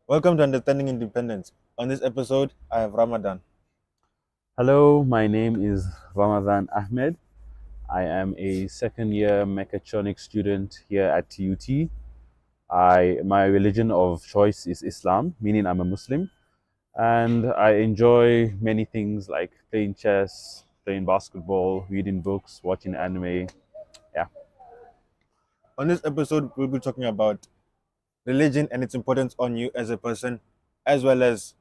Welcome to Understanding Independence. On this episode, I have Ramadan. Hello, my name is Ramadhan Ahmed. I am a second year mechatronics student here at TUT. My religion of choice is Islam, meaning I'm a Muslim, and I enjoy many things like playing chess, playing basketball, reading books, watching anime. Yeah. On this episode, we'll be talking about religion and its importance on you as a person, as well as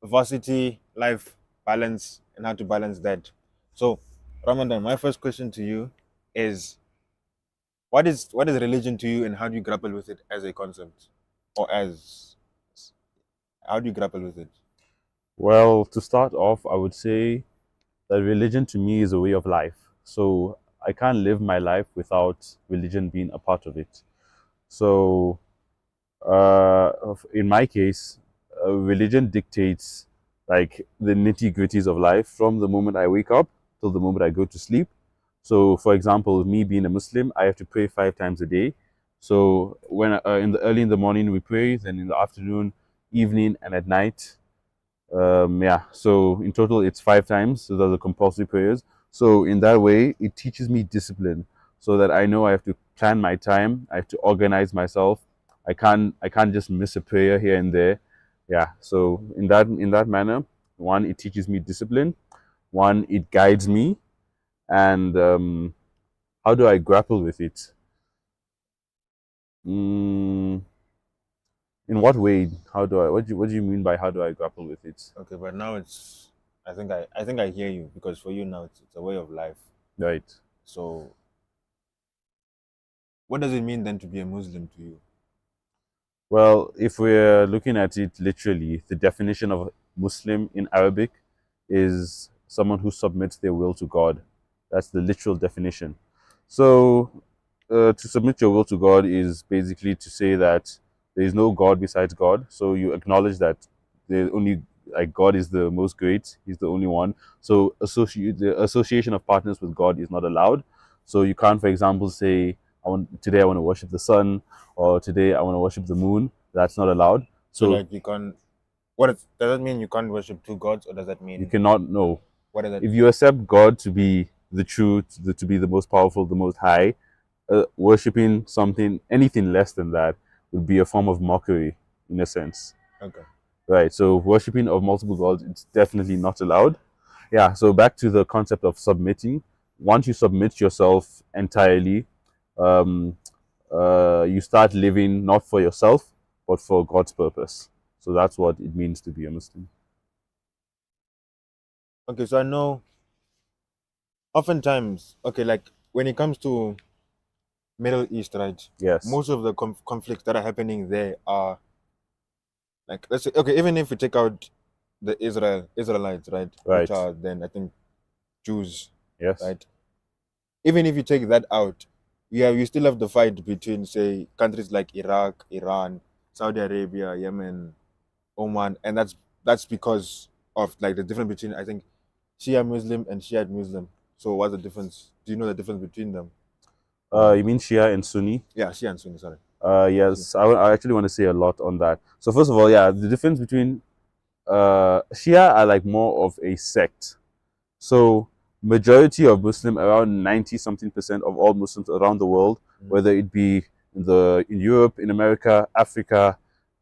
varsity life balance and how to balance that. So, Ramadan, my first question to you is what is religion to you and how do you grapple with it as a concept? Or as how do you grapple with it? Well, to start off, I would say that religion to me is a way of life. So I can't live my life without religion being a part of it. So in my case, religion dictates like the nitty gritties of life from the moment I wake up till the moment I go to sleep. So, for example, me being a Muslim, I have to pray 5 times a day. So, when in the early in the morning we pray, then in the afternoon, evening, and at night. Yeah. So in total, it's 5 times. So those are compulsory prayers. So in that way, it teaches me discipline, so that I know I have to plan my time. I have to organize myself. I can't just miss a prayer here and there. Yeah. So in that manner, one, it teaches me discipline. One, it guides me. And how do I grapple with it? Mm, in what way? How do I? What do you mean by how do I grapple with it? Okay, but now it's I think I hear you because for you now it's a way of life. Right. So what does it mean then to be a Muslim to you? Well, if we're looking at it literally, the definition of Muslim in Arabic is someone who submits their will to God. That's the literal definition. So, to submit your will to God is basically to say that there is no God besides God. So you acknowledge that the only like God is the most great. He's the only one. So the association of partners with God is not allowed. So you can't, for example, say, I want to worship the sun, or today I want to worship the moon. That's not allowed. So So like you can't does that mean you can't worship two gods or does that you mean cannot know. what does that If you accept God to be the truth, to be the most powerful, the most high, worshipping something, anything less than that, would be a form of mockery, in a sense. okay. Right. So worshipping of multiple gods, it's definitely not allowed. Yeah. So back to the concept of submitting. Once you submit yourself entirely, um, you start living not for yourself, but for God's purpose. So that's what it means to be a Muslim. Okay, so I know oftentimes like when it comes to Middle East, right? Yes. Most of the conflicts that are happening there are like let's say okay, even if we take out the Israelites, right? Which Right. are then I think Jews, Yes. right? Even if you take that out, you still have the fight between say countries like Iraq, Iran, Saudi Arabia, Yemen, Oman, and that's because of like the difference between I think Shia Muslim and Shiite Muslim. So what's the difference? Do you know the difference between them? You mean Shia and Sunni? Yeah, Shia and Sunni. Sorry. Shia. Yes. I actually want to say a lot on that. So first of all, yeah, the difference between Shia are like more of a sect. So majority of Muslim, around 90 something percent of all Muslims around the world, Mhm. whether it be in Europe, in America, Africa,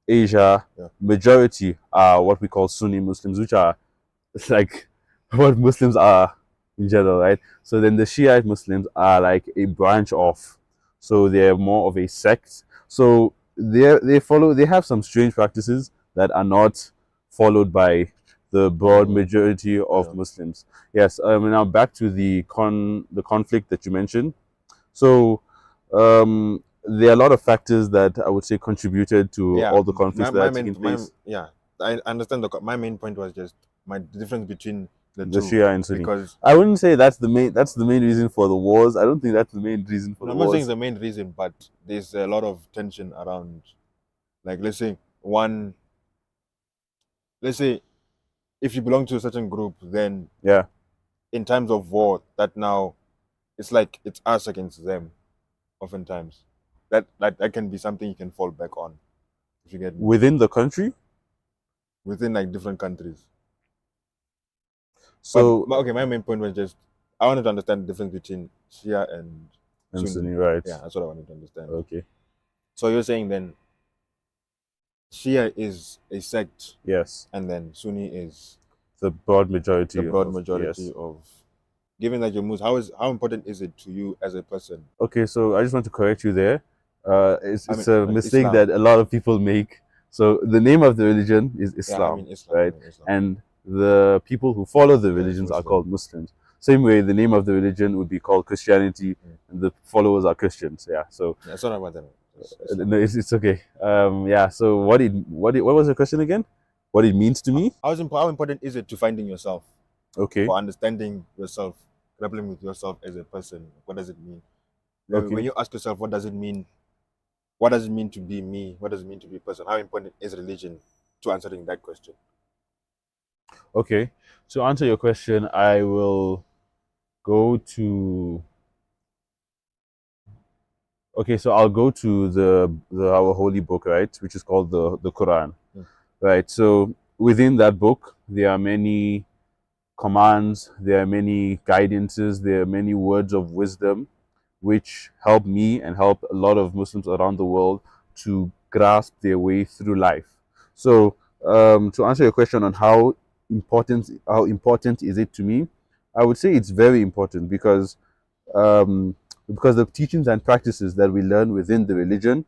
Asia, Yeah. majority are what we call Sunni Muslims, which are like what Muslims are in general, right? So then the Shiite Muslims are like a branch of, so they're more of a sect. So they have some strange practices that are not followed by the broad Oh, majority of yeah. Muslims. Yes. Now back to the conflict that you mentioned. So there are a lot of factors that I would say contributed to Yeah. all the conflicts that My are main taking place. yeah. I understand my main point was just the difference between the The two Shia and Sunni. because I wouldn't say that's the main reason for the wars. I don't think that's the main reason for no, the I'm not saying wars. the main reason, but there's a lot of tension around like let's say if you belong to a certain group, then Yeah. in times of war, that now it's like it's us against them. Oftentimes, that can be something you can fall back on if you get me. Within the country? within like different countries. So Okay, my main point was just I wanted to understand the difference between Shia and Sunni. Sunni, right? Yeah, that's what I wanted to understand. Okay. So you're saying then Shia is a sect, Yes. and then Sunni is The broad the majority broad of majority yes. of. Given that you're Muslim, how important is it to you as a person? Okay, so I just want to correct you there. I It's mean, a like mistake Islam. that a lot of people make. So the name of the religion is Yeah, I Islam, mean Islam. I right? mean Islam. And the people who follow the Yeah, it's religions are Muslim. called Muslims. Same way, the name of the religion would be called Christianity, Mm. and the followers are Christians. Yeah. So Yeah, it's not about that. It's Islam. no, it's okay. Yeah. So what was the question again? What it means to me? How important is it to finding yourself, Okay. for understanding yourself, grappling with yourself as a person? What does it mean? When Okay. you ask yourself, what does it mean? What does it mean to be me? What does it mean to be a person? How important is religion to answering that question? Okay. To answer your question, I will go to. Okay, so I'll go to the our holy book, right, which is called the Quran, Mm. right? So within that book, there are many commands, there are many guidances, there are many words of wisdom, which help me and help a lot of Muslims around the world to grasp their way through life. So to answer your question on how important is it to me, I would say it's very important um, because the teachings and practices that we learn within the religion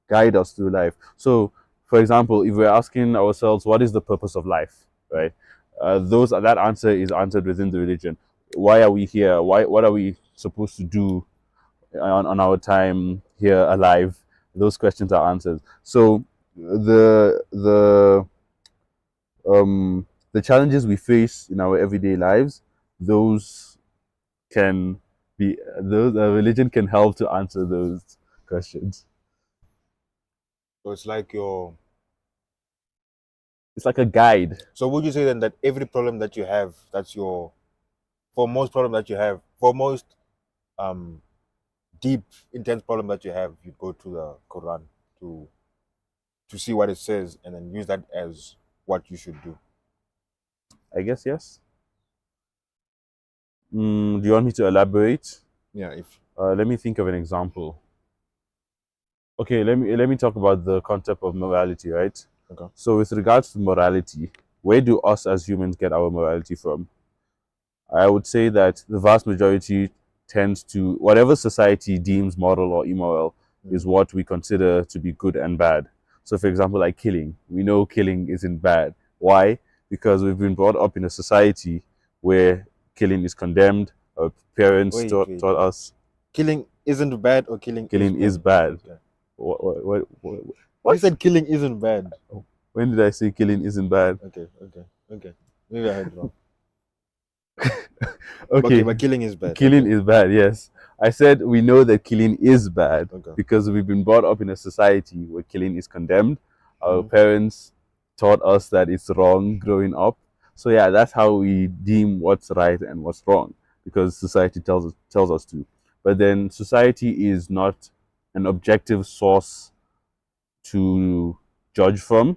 guide us through life. So, for example, if we're asking ourselves, what is the purpose of life, right? That answer is answered within the religion. Why are we here? What are we supposed to do on our time here alive? Those questions are answered. So, the the challenges we face in our everyday lives, those can be those religion can help to answer those questions. So it's like your. It's like a guide. So would you say then that every problem that you have, for most problem that you have, for most um deep, intense problem that you have, you go to the Quran to to see what it says and then use that as what you should do. I guess yes. Do you want me to elaborate? Yeah, if Let me think of an example. Okay, let me talk about the concept of morality, right? okay. So, with regards to morality, where do us as humans get our morality from? I would say that the vast majority tends to whatever society deems moral or immoral Mm. is what we consider to be good and bad. So, for example, like killing, we know killing isn't bad. Why? Because we've been brought up in a society where killing is condemned. Our parents Wait, taught wait. us Killing isn't bad or killing is killing is bad? bad. Okay. What? You What? said killing isn't bad. When did I say killing isn't bad? Okay. Maybe I heard wrong. Okay, Okay, but killing is bad. killing Okay. is bad, yes. I said we know that killing is bad Okay. because we've been brought up in a society where killing is condemned. Our Mhm. parents taught us that it's wrong growing up. So yeah, that's how we deem what's right and what's wrong because society tells us to. But then society is not an objective source to judge from.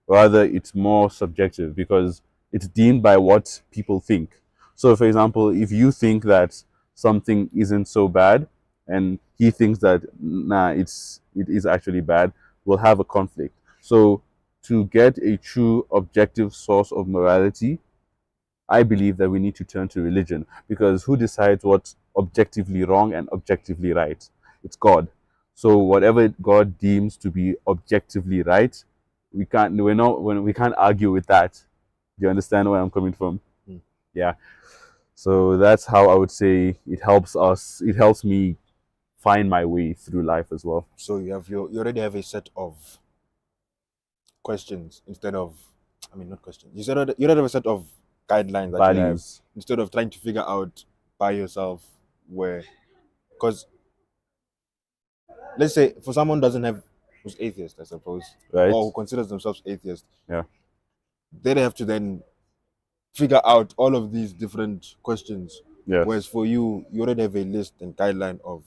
Rather, it's more subjective because it's deemed by what people think. So, for example, if you think that something isn't so bad, and he thinks that nah, it is actually bad, we'll have a conflict. So, to get a true objective source of morality, I believe that we need to turn to religion because who decides what's objectively wrong and objectively right? It's God. So whatever God deems to be objectively right, we can't argue with that. Do you understand where I'm coming from? Mm. Yeah. So that's how I would say it helps me find my way through life as well. So you already have a set of questions instead of, I mean, not questions. You already have a set of guidelines that you have Values, instead of trying to figure out by yourself where, because let's say for someone doesn't have who's atheist, I suppose, right? or who considers themselves atheist, Yeah. they have to then figure out all of these different questions. Whereas Yes. for you, you already have a list and guideline of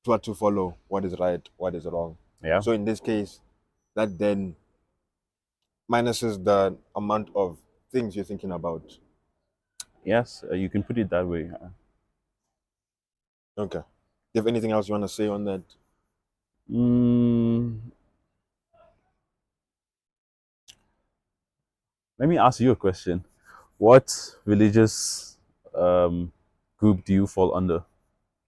what to follow, what is right, what is wrong. Yeah. So in this case, that then minuses the amount of things you're thinking about. Yes, you can put it that way. Okay. Do you have anything else you want to say on that? Mm, let me ask you a question. What religious group do you fall under?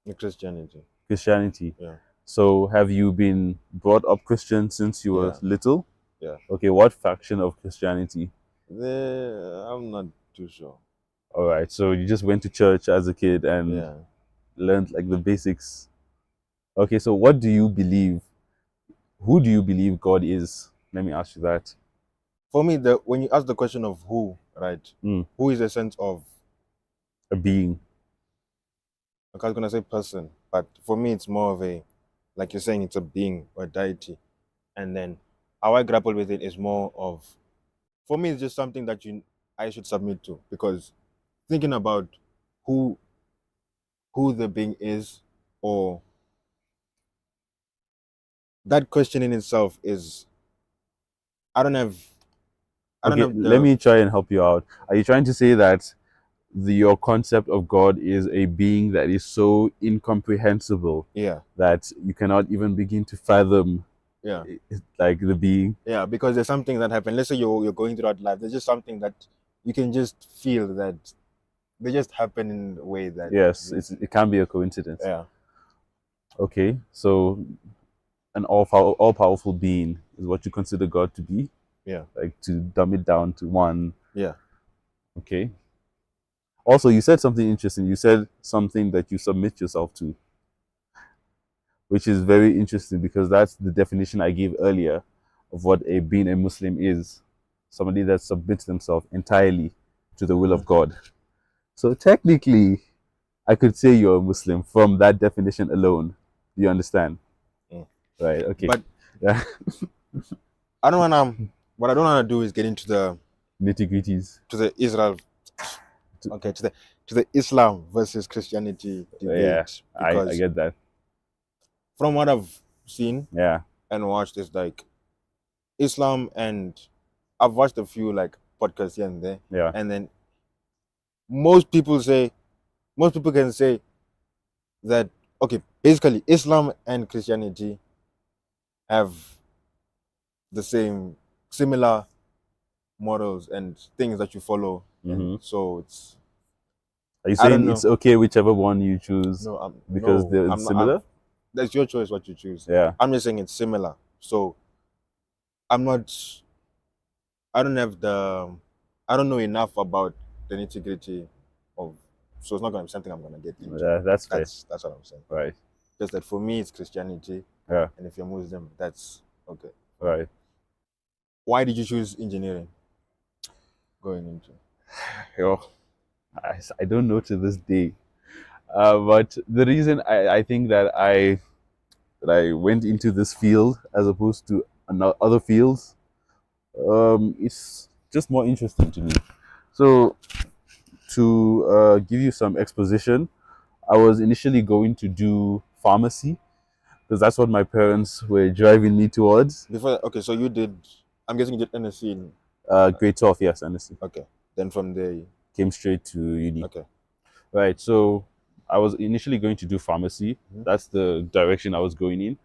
In Christianity. Christianity. Yeah. So have you been brought up Christian since you were Yeah. little? Yeah. Okay, what faction of Christianity? I'm not too sure. All right, so you just went to church as a kid and Yeah. learned like the basics. Okay, so what do you believe? Who do you believe God is? Let me ask you that. For me, when you ask the question of who, right? Mm, Who is a sense of, a being. I was gonna say person, but for me it's more of a, like you're saying, it's a being or a deity. And then how I grapple with it is more of, for me it's just something that I should submit to, because thinking about who who the being is, or that question in itself is, I don't have I don't Okay, have let the me try and help you out. Are you trying to say that your concept of God is a being that is so incomprehensible yeah, that you cannot even begin to fathom yeah, like the being? yeah, because there's something that happened. Let's say you're going throughout life, there's just something that you can just feel that they just happen in a way that Yes, it can be a coincidence. yeah, Okay, so an all powerful being is what you consider God to be, yeah, like to dumb it down to one. yeah, Okay. Also, you said something interesting. You said something that you submit yourself to, which is very interesting because that's the definition I gave earlier of what a being a Muslim is. Somebody that submits themselves entirely to the will of God. So technically, I could say you're a Muslim from that definition alone. Do you understand? mm. Right. Okay. But Yeah. I don't wanna what I don't wanna do is get into Nitty gritties. to the Israel okay, to the Islam versus Christianity Yeah. debate, I because get that. from what I've seen Yeah. and watched, is like Islam, and I've watched a few like podcasts here and there, Yeah. and then most people say, most people can say that, okay, basically Islam and Christianity have the same similar morals and things that you follow, and Hmm. so it's, Are you I don't saying it's know. okay whichever one you choose No, because they're I'm not. similar? That's your choice what you choose. Yeah. I'm just saying it's similar. So I'm not. I don't have the. I don't know enough about the nitty gritty of. So it's not gonna be something I'm gonna get into. Yeah, that's fair. That's what I'm saying. Right. Just that for me it's Christianity, Yeah. and if you're Muslim, that's okay. Right. Why did you choose engineering going into? Yo, I don't know to this day. But the reason I think that I went into this field as opposed to other fields, it's just more interesting to me. So to give you some exposition, I was initially going to do pharmacy because that's what my parents were driving me towards. Before, okay, so you did. I'm guessing you did NSC in. Grade 12, yes, honestly. Okay, then from there, Came straight to uni. okay. Right. So I was initially going to do pharmacy. Mhm. That's the direction I was going in.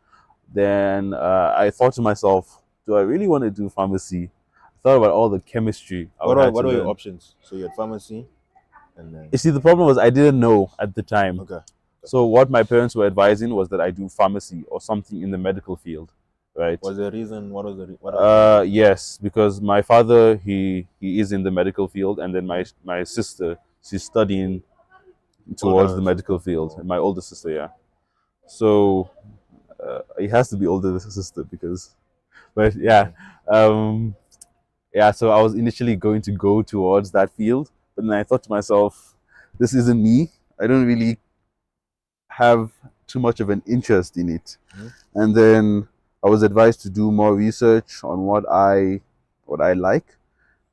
Then I thought to myself, do I really want to do pharmacy? I thought about all the chemistry I would have What to were your learn. options? So you had pharmacy, and then You see, the problem was I didn't know at the time. okay, So what my parents were advising was that I do pharmacy or something in the medical field, right? was there a reason? What was what are the reasons? Yes, because my father he is in the medical field, and then my sister she's studying towards Older the medical sister. field. Oh, My older sister, yeah. So it has to be older than sister because, but yeah, okay. um, yeah. So I was initially going to go towards that field, but then I thought to myself, this isn't me. I don't really have too much of an interest in it. Mhm. And then I was advised to do more research on what I like.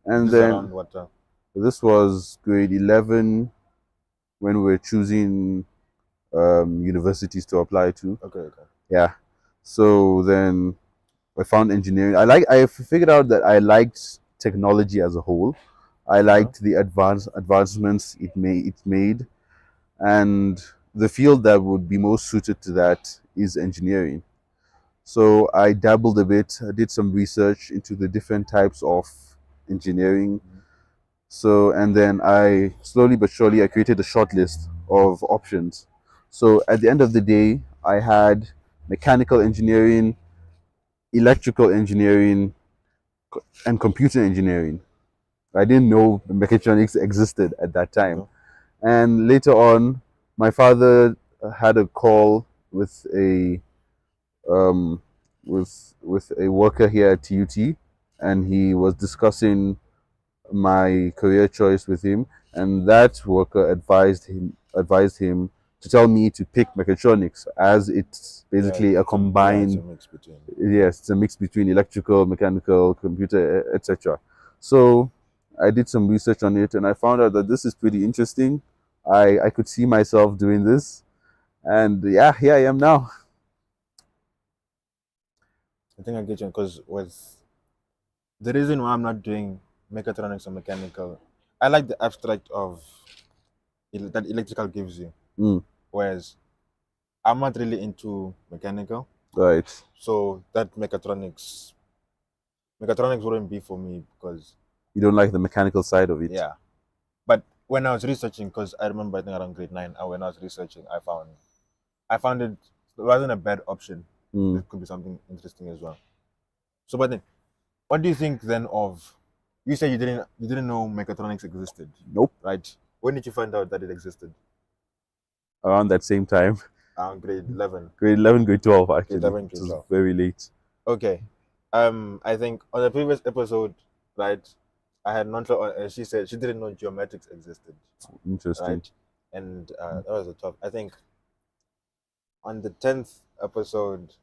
And This is then around what? this was grade 11 when we were choosing universities to apply to. Okay, okay. Yeah. So then I found engineering. I figured out that I liked technology as a whole. I Uh-huh. liked the advancements it made, and the field that would be most suited to that is engineering. So I dabbled a bit. I did some research into the different types of engineering. So and then I slowly but surely I created a short list of options. So at the end of the day, I had mechanical engineering, electrical engineering, and computer engineering. I didn't know mechatronics existed at that time. Okay. And later on, my father had a call with a um, with a worker here at TUT, and he was discussing my career choice with him, and that worker advised him to tell me to pick mechatronics as it's Yeah, basically a it's a combined. mix between. Yes, it's a mix between electrical, mechanical, computer, etc. So I did some research on it and I found out that this is pretty interesting. I could see myself doing this, and yeah, here I am now. I think I get you because with the reason why I'm not doing mechatronics or mechanical, I like the abstract of that electrical gives you, Mm, whereas I'm not really into mechanical, right. so that mechatronics wouldn't be for me because You don't like the mechanical side of it. yeah. But when I was researching, because I remember I think around grade 9, when I was researching, I found it wasn't a bad option. Mm. It could be something interesting as well. So, but then, what do you think then of? You said you didn't know mechatronics existed, Nope. right? When did you find out that it existed? Around that same time, Around grade 11, grade 11, grade 12, grade actually. 11, It grade was 12. very late. Okay. I think on the previous episode, right, I had Nontra on, and she said she didn't know geometrics existed, Interesting. right? And that was a tough. I think on the 10th episode,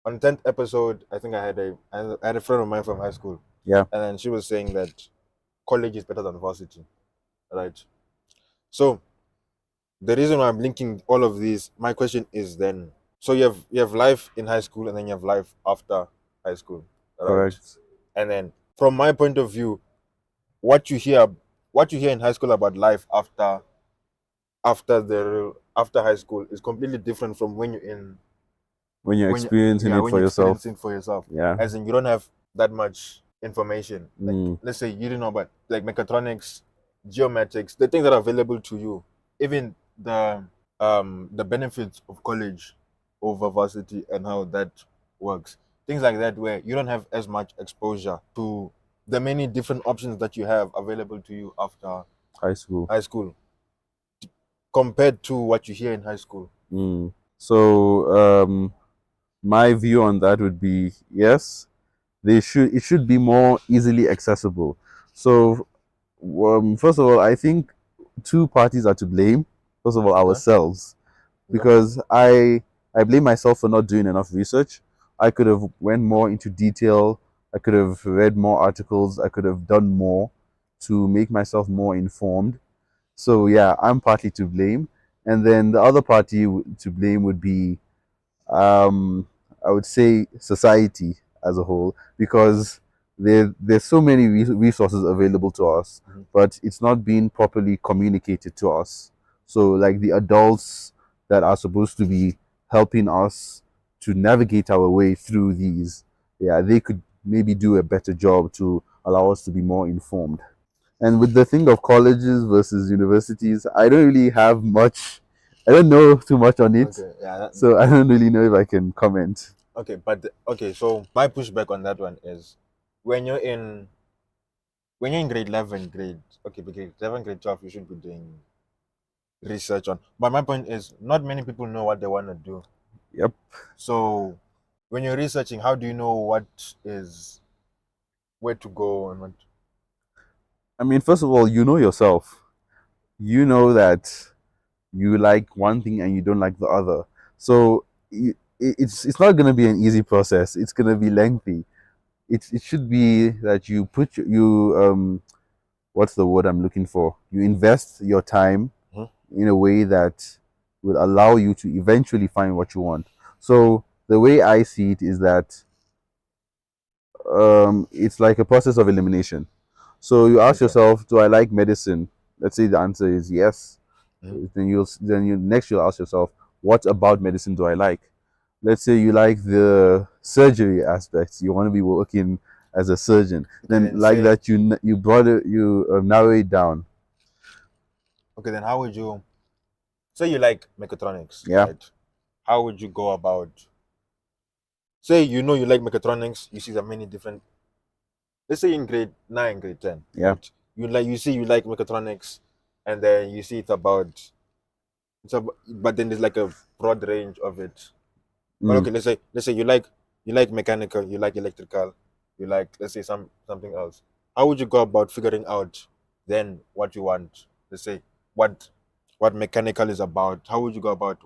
I think I had a friend of mine from high school, Yeah. and then she was saying that college is better than varsity, right? So the reason why I'm linking all of these, my question is then, so you have life in high school and then you have life after high school, right? Correct. And then from my point of view, what you hear what you hear in high school about life after high school is completely different from when you're in When you're when you experiencing yeah it when for you're yourself. experiencing for yourself. Yeah. As in you don't have that much information. Like Mm. let's say you didn't know about like mechatronics, geometrics, the things that are available to you. Even the benefits of college over varsity and how that works. Things like that where you don't have as much exposure to the many different options that you have available to you after High school. high school compared to what you hear in high school. Mm. So, my view on that would be yes, it should be more easily accessible. So, first of all, I think two parties are to blame. First of all, Okay. ourselves, Okay. because I blame myself for not doing enough research. I could have went more into detail. I could have read more articles. I could have done more to make myself more informed. So yeah, I'm partly to blame, and then the other party to blame would be, um, I would say, society as a whole, because there's so many resources available to us, Mhm. but it's not being properly communicated to us. So like the adults that are supposed to be helping us to navigate our way through these, yeah, they could maybe do a better job to allow us to be more informed. And with the thing of colleges versus universities, I don't really have much. I don't know too much on it, Okay. Yeah. so I don't really know if I can comment. Okay. Okay. So my pushback on that one is when you're in grade 11, grade 11, grade 12, you should be doing research on. But my point is, not many people know what they want to do. Yep. So when you're researching, how do you know what is where to go and what? I mean, first of all, you know yourself. You know that you like one thing and you don't like the other. So it's not going to be an easy process. It's going to be lengthy. It should be that you put you what's the word I'm looking for? You invest your time Mhm. in a way that will allow you to eventually find what you want. So the way I see it is that it's like a process of elimination. So you ask Okay. yourself, do I like medicine? Let's say the answer is yes. Mhm. Then you next you'll ask yourself, what about medicine do I like? Let's say you like the surgery aspects. You want to be working as a surgeon. Okay, Then then like say, that, you brought it, you narrow it down. okay, then how would you say you like mechatronics, Yeah, right? How would you go about, say you like mechatronics, you see the many different, let's say in grade 9, grade 10, yeah. right? You like mechatronics, and then you see but then there's like a broad range of it. But Mm. okay, let's say you like mechanical, you like electrical, you like, let's say, something else. How would you go about figuring out then what you want? Let's say what what mechanical is about. How would you go about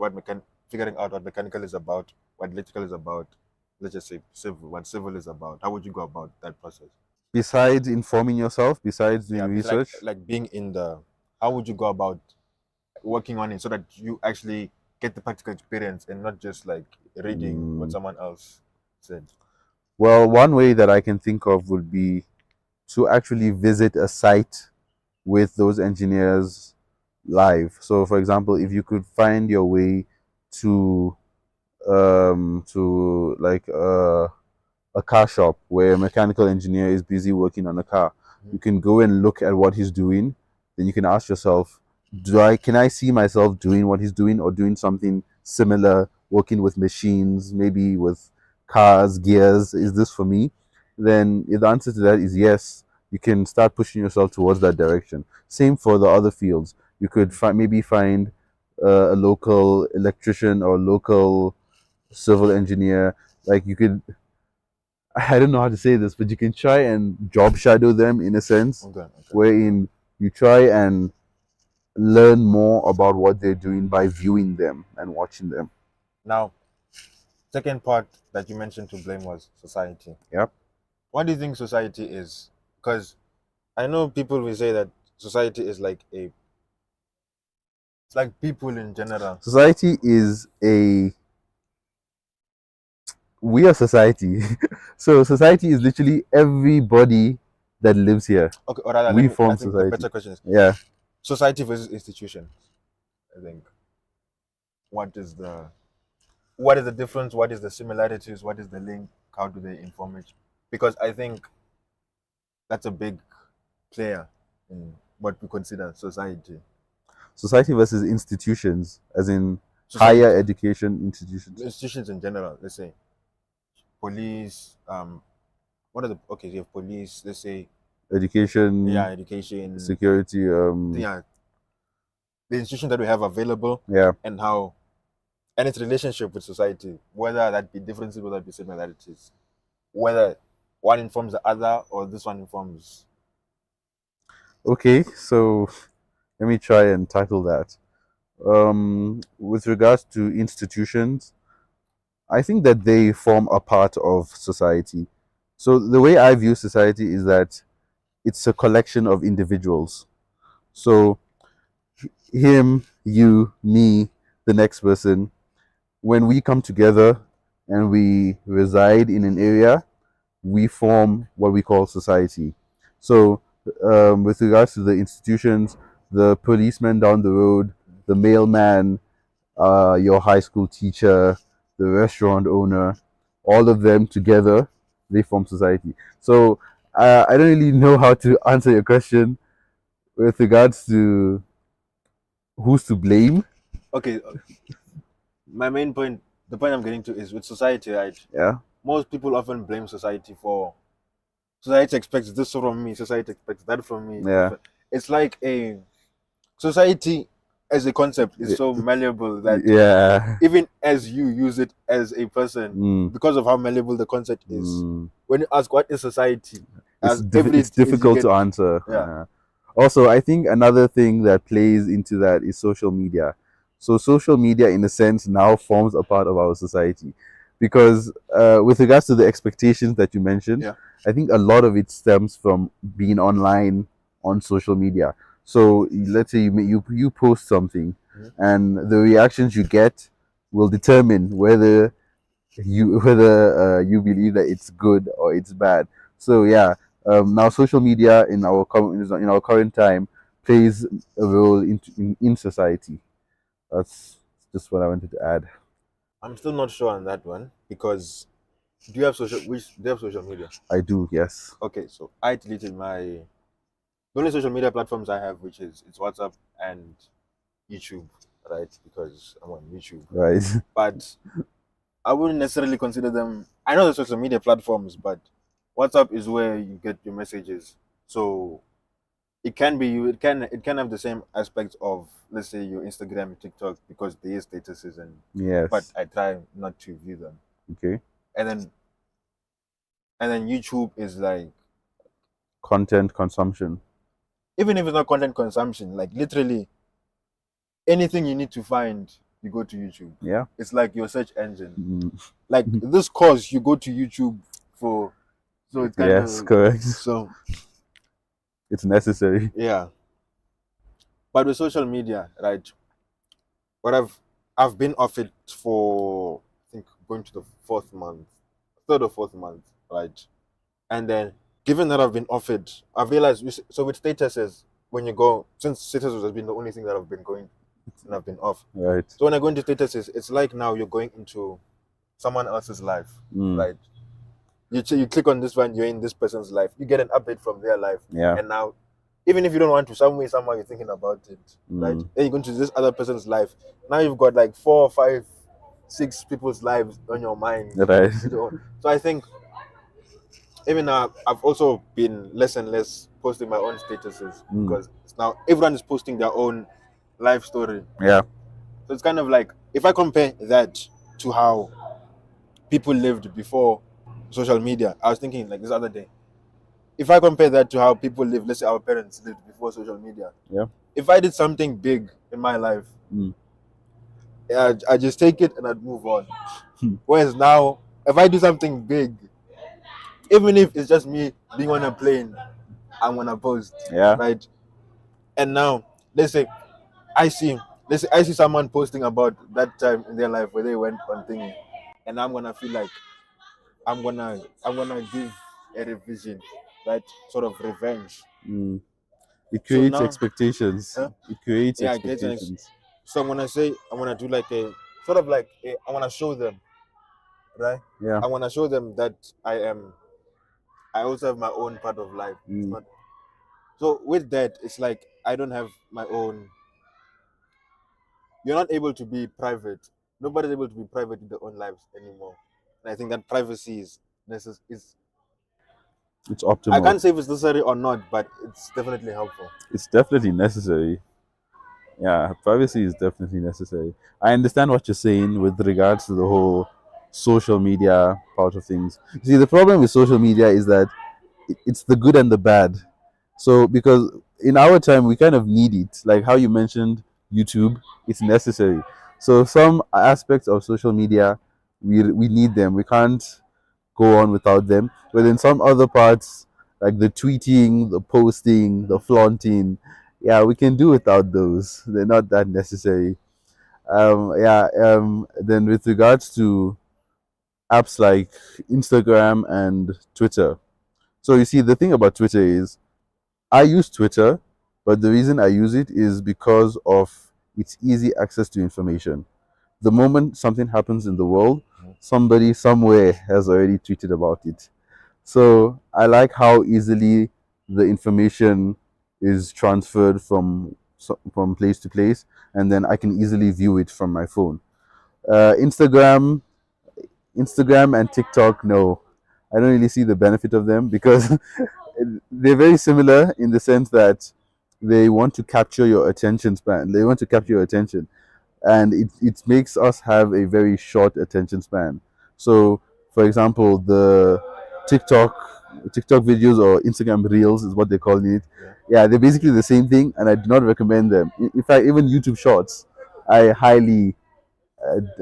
figuring out what mechanical is about, what electrical is about? Let's just say civil, what civil is about. How would you go about that process? Besides informing yourself, besides doing Yeah, it's like research. like being in the. How would you go about working on it so that you actually get the practical experience and not just like reading what Mm. someone else said? Well, one way that I can think of would be to actually visit a site with those engineers live. So, for example, if you could find your way to like a car shop where a mechanical engineer is busy working on a car, Mhm. you can go and look at what he's doing. Then you can ask yourself, can I see myself doing what he's doing or doing something similar, working with machines, maybe with cars, gears? Is this for me? Then if the answer to that is yes, you can start pushing yourself towards that direction. Same for the other fields. You could maybe find a local electrician or local civil engineer. Like you could, I don't know how to say this, but you can try and job shadow them in a sense, Okay, okay. wherein you try and learn more about what they're doing by viewing them and watching them. Now, second part that you mentioned to blame was society. Yep. What do you think society is? Because I know people will say that society is it's like people in general. Society is we are society. So society is literally everybody that lives here. Okay, or rather, We I form think the society. better question is Yeah. society versus institution. I think what is the what is the difference? What is the similarities? What is the link? How do they inform it? Because I think that's a big player in what we consider society. Society versus institutions, as in higher Society, education institutions. institutions in general. Let's say police. What are the okay? You have police. Let's say, yeah, Education, education. security, Yeah, the institutions that we have available, yeah. and how and its relationship with society, whether that be differences, whether that be similarities, whether one informs the other or this one informs. Okay, so let me try and tackle that. With regards to institutions, I think that they form a part of society. So the way I view society is that it's a collection of individuals. So him, you, me, the next person, when we come together and we reside in an area, we form what we call society. So, with regards to the institutions, the policeman down the road, the mailman, your high school teacher, the restaurant owner, all of them together, they form society. So, I don't really know how to answer your question with regards to who's to blame. Okay, my main point, the point I'm getting to is with society, right? Yeah. Most people often blame society for society expects this from me, society expects that from me. Yeah. It's like a society as a concept is so malleable that Yeah. even as you use it as a person, Mm, because of how malleable the concept is, mm. when you ask what is society, as every It's as you difficult get, to answer. yeah, Also, I think another thing that plays into that is social media. So social media, in a sense, now forms a part of our society, because with regards to the expectations that you mentioned, yeah, I think a lot of it stems from being online on social media. So let's say you post something, mhm, and the reactions you get will determine whether you believe that it's good or it's bad. So yeah, now social media in our current time plays a role in society. That's just what I wanted to add. I'm still not sure on that one because do you have social media? I do, yes. Okay, so I deleted my the only social media platforms I have, which is it's WhatsApp and YouTube, right? Because I'm on YouTube. Right. But I wouldn't necessarily consider them. I know the social media platforms, but WhatsApp is where you get your messages. So it can be you. It can have the same aspects of, let's say, your Instagram, TikTok, because there is statuses, and but Yes. I try not to view them. Okay. And then YouTube is like, Content consumption. even if it's not content consumption, like literally anything you need to find, you go to YouTube. Yeah. It's like your search engine. Mm. Like this course, you go to YouTube for. So it's kind Yes, of correct. so It's necessary. yeah. But with social media, right? What I've been off it for, I think, going to the fourth month, third or fourth month, right? And then given that I've been off it, I've realized so with statuses, when you go, since statuses has been the only thing that I've been going and I've been off. Right. So when I go into statuses, it's like now you're going into someone else's life, Mm. right? You click on this one, you're in this person's life. You get an update from their life, Yeah. and now, even if you don't want to, somehow you're thinking about it, right? Mm. Then you go into this other person's life. Now you've got like 4, 5, 6 people's lives on your mind. Right. So I think even now I've also been less and less posting my own statuses because now everyone is posting their own life story. Yeah. So it's kind of like, if I compare that to how people lived before social media, I was thinking like this other day, if I compare that to how people live, let's say our parents lived before social media. Yeah. If I did something big in my life, I just take it and I'd move on. Whereas now, if I do something big, even if it's just me being on a plane, I'm gonna post. Yeah. Right. And now, I see I see someone posting about that time in their life where they went on thingy, and I'm gonna feel like I'm gonna give a revision, right? Sort of revenge. Mm. It So creates now, expectations. huh? It creates Yeah, I get it. expectations. So I'm gonna do like a sort of like I wanna show them, right? Yeah. I wanna show them that I also have my own part of life. It's not, so with that, it's like I don't have my own. You're not able to be private. Nobody's able to be private in their own lives anymore. And I think that privacy is is. It's I optimal. can't say if it's necessary or not, but it's definitely helpful. It's definitely necessary. Yeah, privacy is definitely necessary. I understand what you're saying with regards to the whole social media part of things. See, the problem with social media is that it's the good and the bad. So, because in our time, we kind of need it. Like how you mentioned YouTube, it's necessary. So, some aspects of social media, we need them. We can't go on without them. But in some other parts, like the tweeting, the posting, the flaunting, yeah, we can do without those. They're not that necessary. Yeah. Then with regards to apps like Instagram and Twitter. So you see, the thing about Twitter is I use Twitter, but the reason I use it is because of its easy access to information. The moment something happens in the world, somebody somewhere has already tweeted about it. So I like how easily the information is transferred from place to place, and then I can easily view it from my phone. Instagram, Instagram and TikTok, no, I don't really see the benefit of them because they're very similar in the sense that they want to capture your attention span. They want to capture your attention, and it makes us have a very short attention span. So, for example, the TikTok TikTok videos or Instagram Reels is what they're calling it. Yeah, they're basically the same thing, and I do not recommend them. In fact, even YouTube Shorts, I highly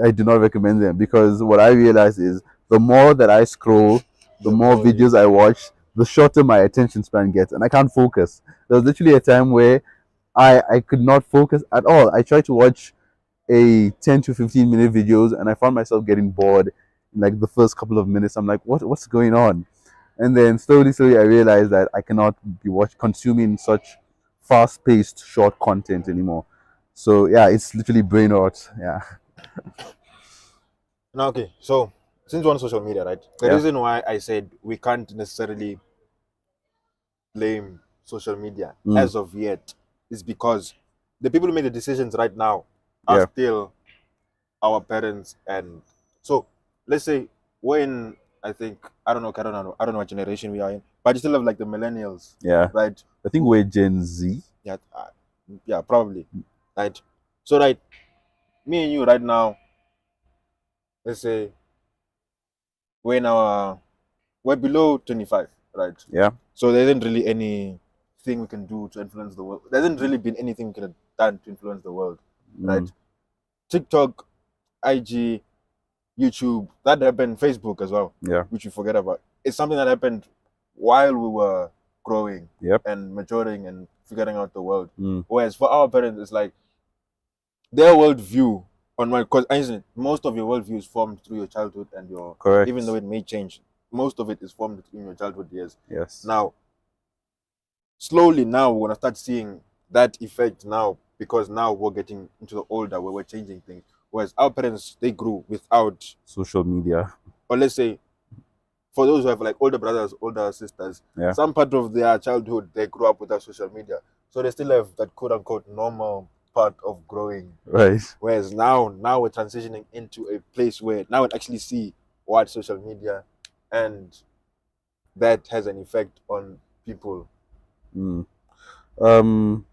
I do not recommend them because what I realize is the more that I scroll, the more videos I watch, the shorter my attention span gets, and I can't focus. There was literally a time where I could not focus at all. I tried to watch a 10 to 15 minute videos and I found myself getting bored like the first couple of minutes, I'm like, what's going on? And then slowly, I realized that I cannot be consuming such fast-paced, short content anymore. So yeah, it's literally brain rot. Yeah, Now, okay, so since we're on social media, right? The yeah, reason why I said we can't necessarily blame social media mm, as of yet is because the people who made the decisions right now are yeah, still our parents. And so let's say when I think I don't know what generation we are in, but you still have like the millennials, yeah. right? I think Who we're Gen Z. yeah yeah probably, right? So right, me and you right now, let's say we're now we're below 25, right? Yeah, So there isn't really anything we can do to influence the world. There hasn't really been anything we could have done to influence the world, mm, right? TikTok, IG, YouTube, that happened, Facebook as well, yeah, which you forget about. It's something that happened while we were growing yep, and maturing and figuring out the world. mm, Whereas for our parents, it's like their worldview on my, because most of your worldview is formed through your childhood and your, even though correct. it may change, most of it is formed in your childhood years. Yes. Now, slowly now we're gonna start seeing that effect now, because now we're getting into the older where we're changing things. Whereas our parents, they grew without, Social media. or let's say for those who have like older brothers, older sisters, Yeah, some part of their childhood they grew up without social media. So they still have that quote unquote normal part of growing. right. Whereas now we're transitioning into a place where now we actually see what social media, and that has an effect on people. Mm. Um,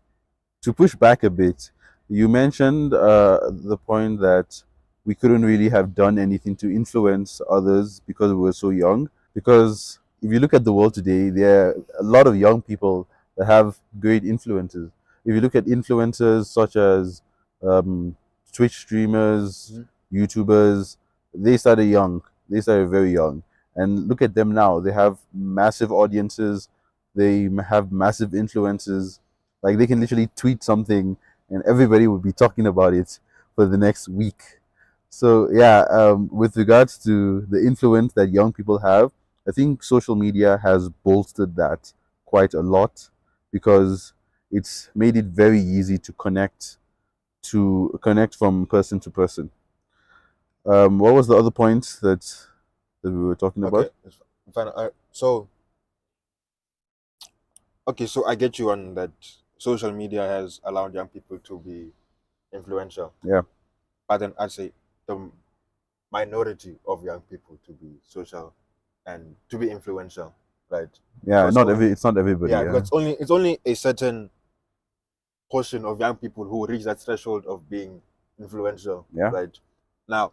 to push back a bit, you mentioned the point that we couldn't really have done anything to influence others because we were so young. Because if you look at the world today, there are a lot of young people that have great influences. If you look at influencers such as um, Twitch streamers, Mhm. YouTubers, they started young. They started very young. And look at them now. They have massive audiences. They have massive influences. Like they can literally tweet something and everybody will be talking about it for the next week. So yeah, with regards to the influence that young people have, I think social media has bolstered that quite a lot because it's made it very easy to connect from person to person. What was the other point that we were talking Okay, about? it's fine. So okay, so I get you on that. Social media has allowed young people to be influential, Yeah, but then I'd say the minority of young people to be social and to be influential, right? yeah. Because Not every It's not everybody. yeah, Yeah, because it's only a certain portion of young people who reach that threshold of being influential, yeah. right? Now,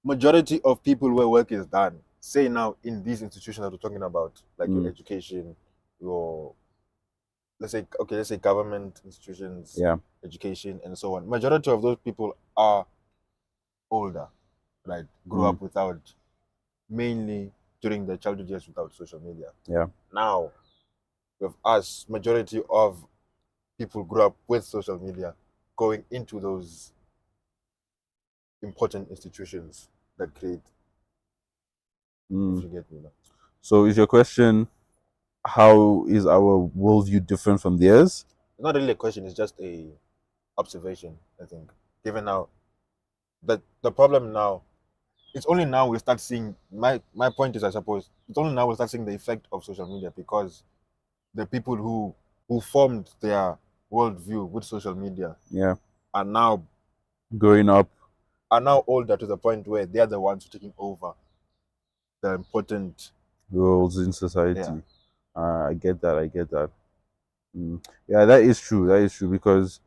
majority of people where work is done, say now in these institutions that we're talking about, like your Mm, education, your, let's say government institutions, yeah. education, and so on. Majority of those people are older, right? Grew Mm, up without, mainly during their childhood years, without social media. yeah. Now, with us, majority of people grew up with social media, going into those important institutions that create, if Mm. you get me now. So is your question, how is our worldview different from theirs? It's not really a question, it's just a observation, I think. Given now that the problem now, it's only now we start seeing, my point is, I suppose it's only now we start seeing the effect of social media, because the people who formed their worldview with social media Yeah, are now growing up, are now older to the point where they're the ones taking over the important. roles in Yeah. society. I get that. I get that. Mm. Yeah, that is true. That is true because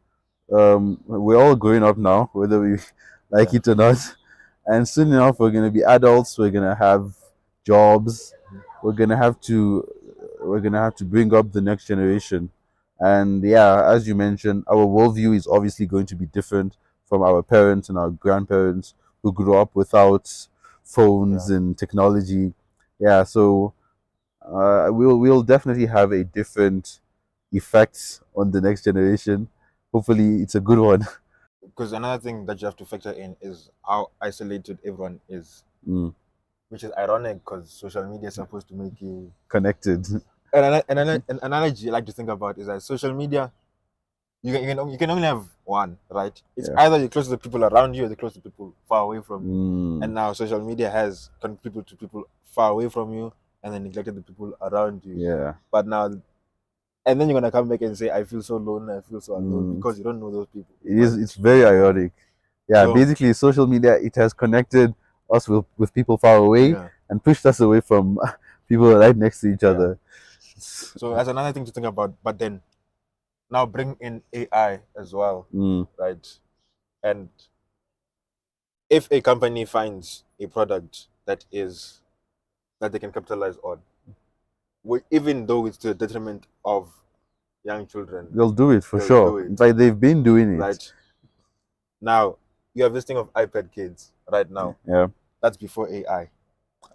we're all growing up now, whether we like Yeah. it or not. And soon enough, we're gonna be adults. We're gonna have jobs. We're gonna have to we're gonna have to bring up the next generation. And yeah, as you mentioned, our worldview is obviously going to be different from our parents and our grandparents who grew up without phones Yeah. and technology. Yeah, so we'll definitely have a different effect on the next generation. Hopefully, it's a good one. Because another thing that you have to factor in is how isolated everyone is. Mm, which is ironic because social media is supposed to make you. Connected. An analogy I like to think about is that social media, you can only have one, right? It's Yeah. either you're close to the people around you or you're close to people far away from you. Mm. And now social media has connected people to people far away from you and then neglected the people around you. Yeah. But now, and then you're gonna come back and say, I feel so lonely, I feel so alone Mm. because you don't know those people. It's very ironic. Yeah, So- basically social media, it has connected us with people far away Yeah. and pushed us away from people right next to each Yeah. other. So that's another thing to think about. But then now bring in AI as well, Mm. right? And if a company finds a product that they can capitalize on, even though it's to the detriment of young children, They'll do it for They'll sure. do it. In fact, they've been doing it. right? Now you have this thing of iPad kids right now. Yeah. That's before AI.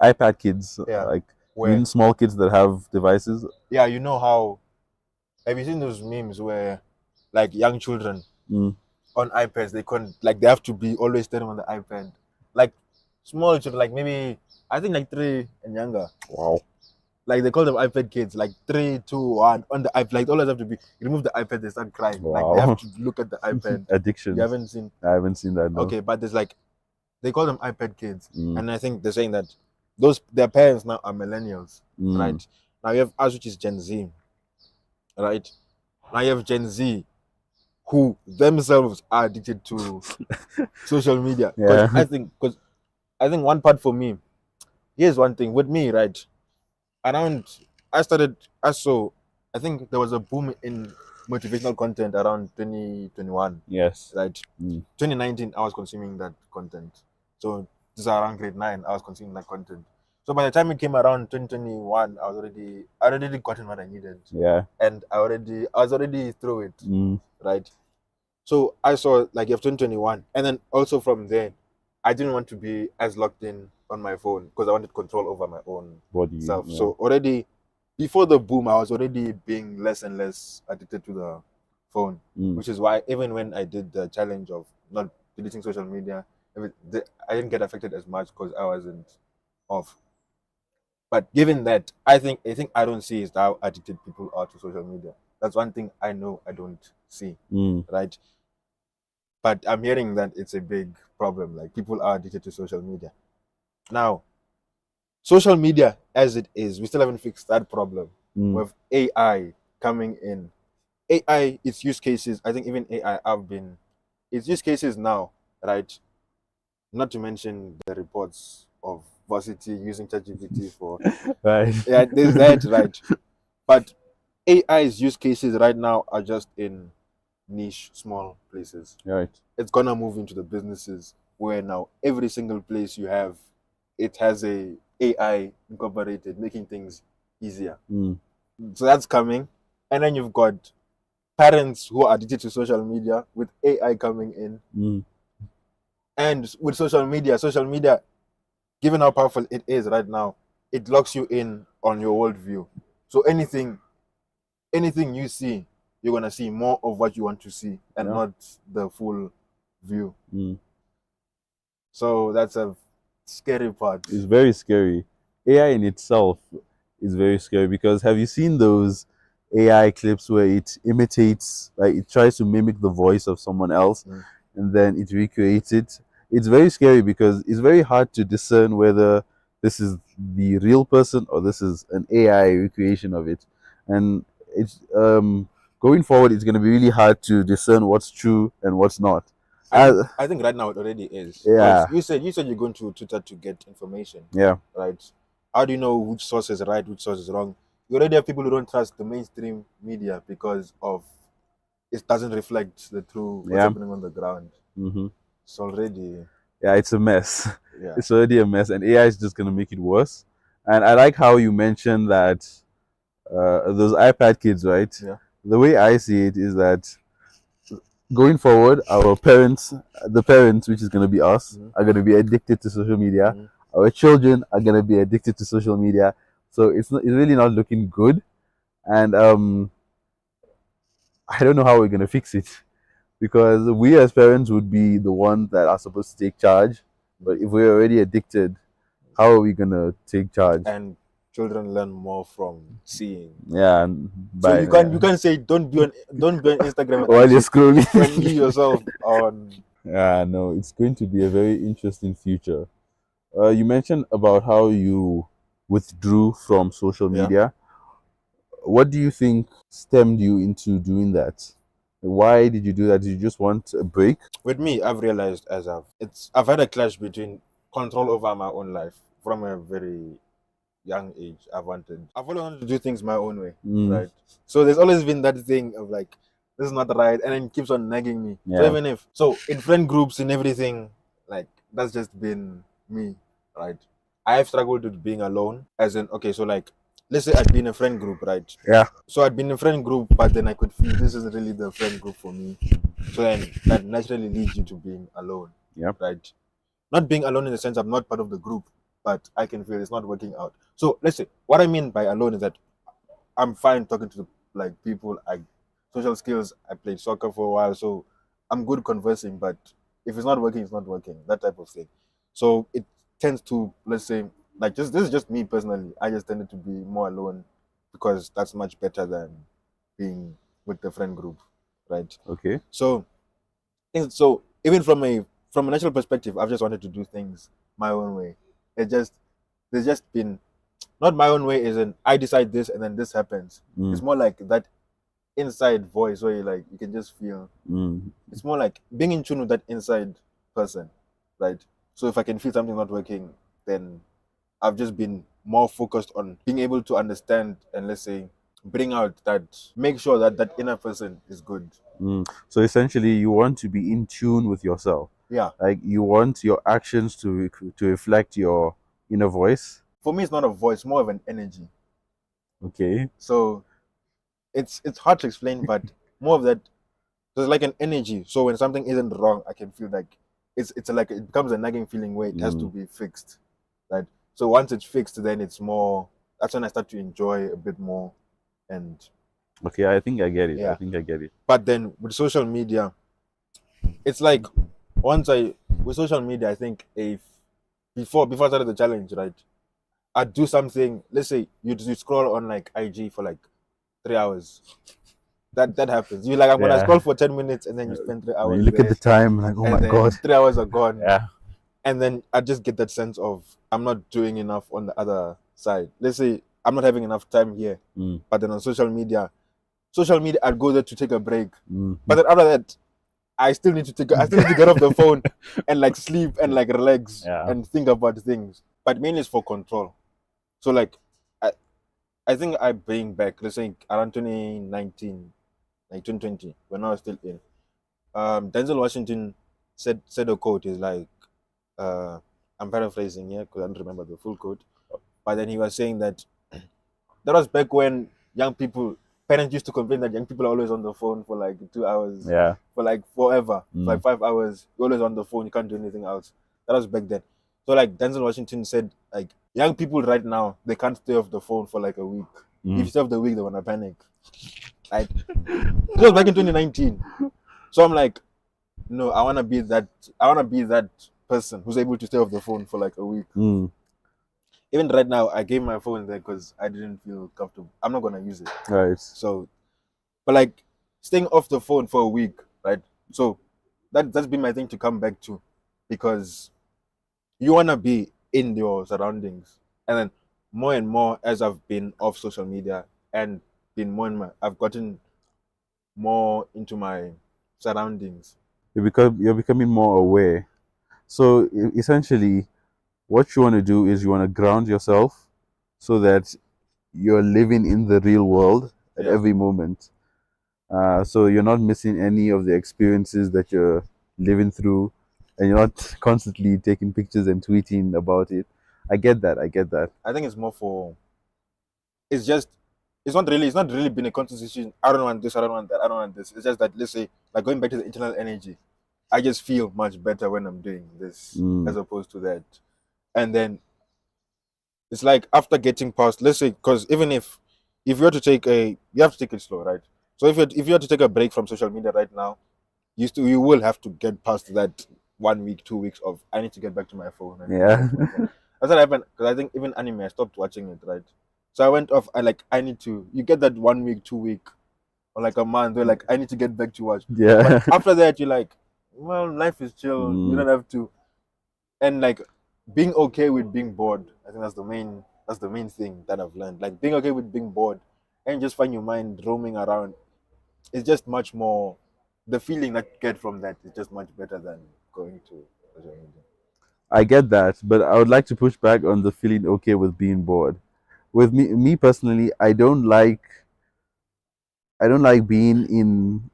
iPad kids, Yeah. like Where even small kids that have devices. yeah, you know how have you seen those memes where like young children Mm. on iPads they can't like they have to be always staring on the iPad. Like small children, like maybe I think like 3 and younger. Wow. Like they call them iPad kids, like 3, 2, 1 on the iPad. Like they always have to be you remove the iPad, they start crying. Like they Wow. have to look at the iPad. Addiction. You haven't seen I haven't seen that. No. okay, but there's like they call them iPad kids. Mm. And I think they're saying that their parents now are millennials, Mm. right? Now you have us, which is Gen Z, right? Now you have Gen Z, who themselves are addicted to social media. Yeah. Because I think one part for me, here's one thing with me, right? Around I saw, I think there was a boom in motivational content around 2021, Yes. right? Mm. 2019, I was consuming that content. So this is around grade 9, I was consuming that content. So by the time it came around 2021, I already gotten what I needed. Yeah. And I was already through it, Mm. right? So I saw like you have 2021. And then also from there, I didn't want to be as locked in on my phone because I wanted control over my own Body. self. Yeah. So already before the boom, I was already being less and less addicted to the phone. Mm. Which is why even when I did the challenge of not deleting social media, I didn't get affected as much because I wasn't off. But given that, I think I don't see is how addicted people are to social media. That's one thing I know I don't see, Mm. right? But I'm hearing that it's a big problem. Like people are addicted to social media. Now, social media as it is, we still haven't fixed that problem Mm. with AI coming in. AI, its use cases, I think even AI its use cases now, right? Not to mention the reports of varsity using ChatGPT for Right. yeah, there's that, right? But AI's use cases right now are just in niche, small places. Right. It's gonna move into the businesses where now every single place you have, it has a AI incorporated, making things easier. Mm. So that's coming, and then you've got parents who are addicted to social media with AI coming in, Mm. and with social media, given how powerful it is right now, it locks you in on your worldview. So anything you see, you're gonna see more of what you want to see and Yeah. not the full view. Mm. So that's a scary part. It's very scary. AI in itself is very scary because have you seen those AI clips where it imitates, like it tries to mimic the voice of someone else Mm. and then it recreates it? It's very scary because it's very hard to discern whether this is the real person or this is an AI recreation of it. And it's going forward, it's going to be really hard to discern what's true and what's not. I think right now it already is. 'Cause Yeah. You said you're going to Twitter to get information, Yeah. right? How do you know which source is right, which source is wrong? You already have people who don't trust the mainstream media because of it doesn't reflect the true what's Yeah. happening on the ground. Mm-hmm. It's already Yeah, it's a mess. yeah. It's already a mess, and AI is just going to make it worse. And I like how you mentioned that those iPad kids, right? Yeah. The way I see it is that going forward, our parents, the parents, which is going to be us, Mhm. are going to be addicted to social media. Mhm. Our children are going to be addicted to social media. So it's really not looking good. And I don't know how we're going to fix it because we as parents would be the ones that are supposed to take charge. But if we're already addicted, how are we gonna take charge? And children learn more from seeing. Yeah, So by you can't say don't be on Instagram and while you're IG when scrolling. you yourself on. Yeah, no, it's going to be a very interesting future. You mentioned about how you withdrew from social Yeah. media. What do you think stemmed you into doing that? Why did you do that? Did you just want a break? With me, I've realized I've had a clash between control over my own life from a very young age. I've always wanted to do things my own way, Mm, right? So there's always been that thing of like, this is not right, and then it keeps on nagging me. So yeah. in friend groups and everything, like that's just been me, right? I have struggled with being alone, as in okay, so like let's say I'd be in a friend group, right? Yeah. So I'd been in a friend group, but then I could feel this isn't really the friend group for me. So then that naturally leads you to being alone, Yep. right? Not being alone in the sense I'm not part of the group, but I can feel it's not working out. So let's say what I mean by alone is that I'm fine talking to like people. Social skills. I played soccer for a while, so I'm good conversing. But if it's not working, it's not working. That type of thing. So it tends to, let's say, like just this is just me personally. I just tended to be more alone because that's much better than being with the friend group, right? Okay. So even from a natural perspective, I've just wanted to do things my own way. It just there's just been not my own way, isn't I decide this and then this happens. It's Mm, more like that inside voice where you can just feel. mm. It's more like being in tune with that inside person, right? So if I can feel something not working, then I've just been more focused on being able to understand and, let's say, make sure that that inner person is good. So essentially, you want to be in tune with yourself. Yeah. Like you want your actions to reflect your inner voice. For me, it's not a voice, more of an energy. Okay. So it's hard to explain, but more of that. There's like an energy. So when something isn't wrong, I can feel like it's like it becomes a nagging feeling where it has to Mm. be fixed, right? So once it's fixed, then it's more. That's when I start to enjoy a bit more, and Okay, I think I get it. I yeah. think I get it. But then with social media, it's like with social media, I think if before I started the challenge, right, I'd do something. Let's say you scroll on like IG for like 3 hours. That happens. You like I'm gonna Yeah. scroll for 10 minutes and then you spend three When you hours look at the there, time, like, oh my and God. then 3 hours are gone. Yeah. And then I just get that sense of I'm not doing enough on the other side. Let's say I'm not having enough time here, Mm. but then on social media, I'd go there to take a break. Mm. But then after that, I still need to get off the phone and like sleep and like relax Yeah. and think about things. But mainly it's for control. So like, I think I bring back, let's say around 2019, like 2020, when I was still in. Denzel Washington said a quote is like, I'm paraphrasing here because I don't remember the full quote, but then he was saying that that was back when parents used to complain that young people are always on the phone for like 2 hours, Yeah. for like forever, Mm. like 5 hours, you're always on the phone, you can't do anything else. That was back then. So like Denzel Washington said, like young people right now, they can't stay off the phone for like a week. If you stay off the week, they wanna panic. Like this was back in 2019. So I'm like, no, I wanna be that person who's able to stay off the phone for like a week. Mm. Even right now, I gave my phone there because I didn't feel comfortable. I'm not gonna use it. Right. So, but like staying off the phone for a week, right? So that's been my thing to come back to, because you wanna be in your surroundings, and then more and more as I've been off social media and been I've gotten more into my surroundings. You're becoming more aware. So essentially, what you want to do is you want to ground yourself so that you're living in the real world at Yeah. every moment. So you're not missing any of the experiences that you're living through, and you're not constantly taking pictures and tweeting about it. I get that. I get that. I think it's more for. It's just. It's not really been a constant decision. I don't want this. I don't want that. I don't want this. It's just that, let's say, like going back to the internal energy, I just feel much better when I'm doing this as opposed to that. And then it's like after getting past, let's say, because even if you have to take it slow, right? So if you have to take a break from social media right now, you will have to get past that 1 week, 2 weeks of I need to get back to my phone. Yeah. That's what happened because I think even anime I stopped watching it, right? So I went off. I need to. You get that 1 week, 2 week, or like a month. Where like I need to get back to watch. Yeah. But after that, you're like, well, life is chill. You Mm. don't have to. And like being okay with being bored. I think that's the main thing that I've learned. Like being okay with being bored and just find your mind roaming around. It's just much more. The feeling that you get from that is just much better than going to social media. I get that, but I would like to push back on the feeling okay with being bored. With me personally, I don't like being in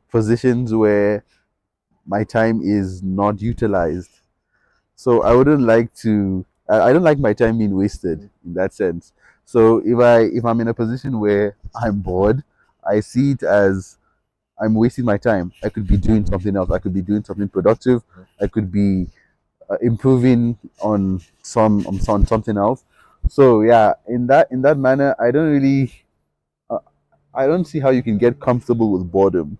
positions where my time is not utilized. So I wouldn't like to. I don't like my time being wasted in that sense. So if I'm in a position where I'm bored, I see it as I'm wasting my time. I could be doing something else. I could be doing something productive. I could be improving on something else. So yeah, in that manner, uh, I don't see how you can get comfortable with boredom.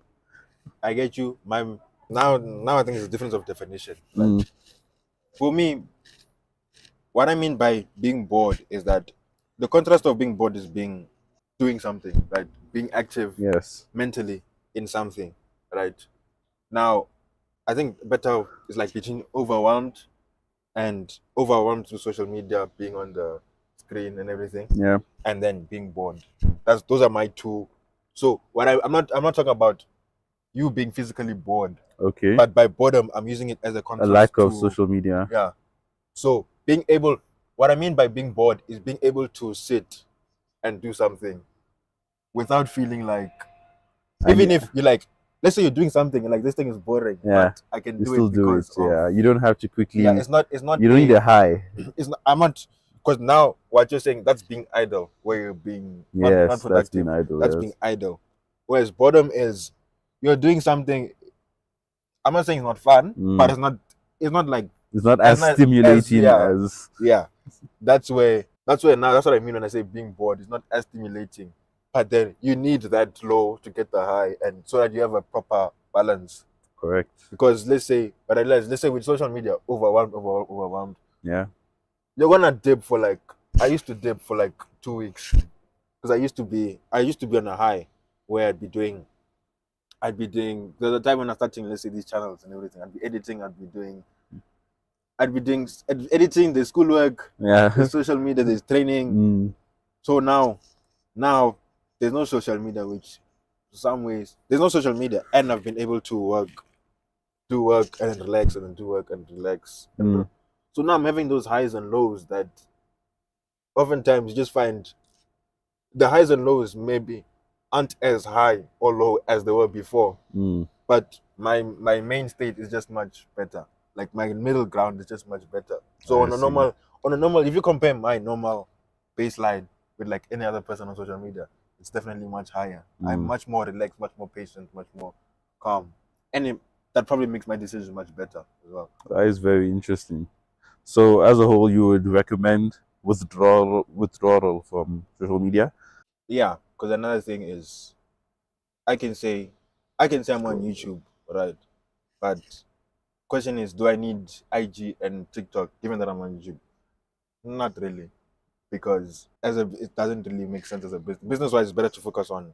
I get you. My now I think it's a difference of definition. Like Mm, for me, what I mean by being bored is that the contrast of being bored is being doing something, right? Being active yes. mentally in something, right? Now, I think better is like between overwhelmed through social media, being on the screen and everything, Yeah. and then being bored. Those are my two. So I'm not talking about you being physically bored, Okay. but by boredom I'm using it as a A contrast lack of to social media. yeah. So what I mean by being bored is being able to sit and do something without feeling like, And even if you like, let's say you're doing something and like this thing is boring, yeah, but I can you do still it do it. because of Yeah. You don't have to yeah. quickly. It's not You don't need a high. it's not. I'm not because now what you're saying that's being idle, where you're being not Yes, that's productive. being idle. That's Yes. being idle. Whereas boredom is you're doing something. I'm not saying it's not fun, but Mm. it's not like It's not as as nice as stimulating as. yeah. That's where now that's what I mean when I say being bored. It's not as stimulating, but then you need that low to get the high, and so that you have a proper balance. Correct. Because but I realize, let's say with social media, overwhelmed, Yeah. you're gonna dip for like. I used to dip for like 2 weeks because I used to be on a high where I'd be doing. There's a time when I started, let's say, these channels and everything. I'd be editing. Editing the schoolwork, Yeah. the social media, there's training. Mm. So now there's no social media, which some ways there's no social media, and I've been able to do work and then relax, and then do work and relax. Mm. So now I'm having those highs and lows that oftentimes you just find the highs and lows maybe aren't as high or low as they were before, Mm. but my main state is just much better. Like my middle ground is just much better. So I see. on a normal, if you compare my normal baseline with like any other person on social media, it's definitely much higher. I'm Mm. much more relaxed, much more patient, much more calm, and that probably makes my decisions much better as well. That is very interesting. So, as a whole, you would recommend withdrawal from social media? Yeah, because another thing is I can say I can say I'm on YouTube, right? But question is, do I need IG and TikTok given that I'm on YouTube? Not really, because it doesn't really make sense as a business. Business wise, it's better to focus on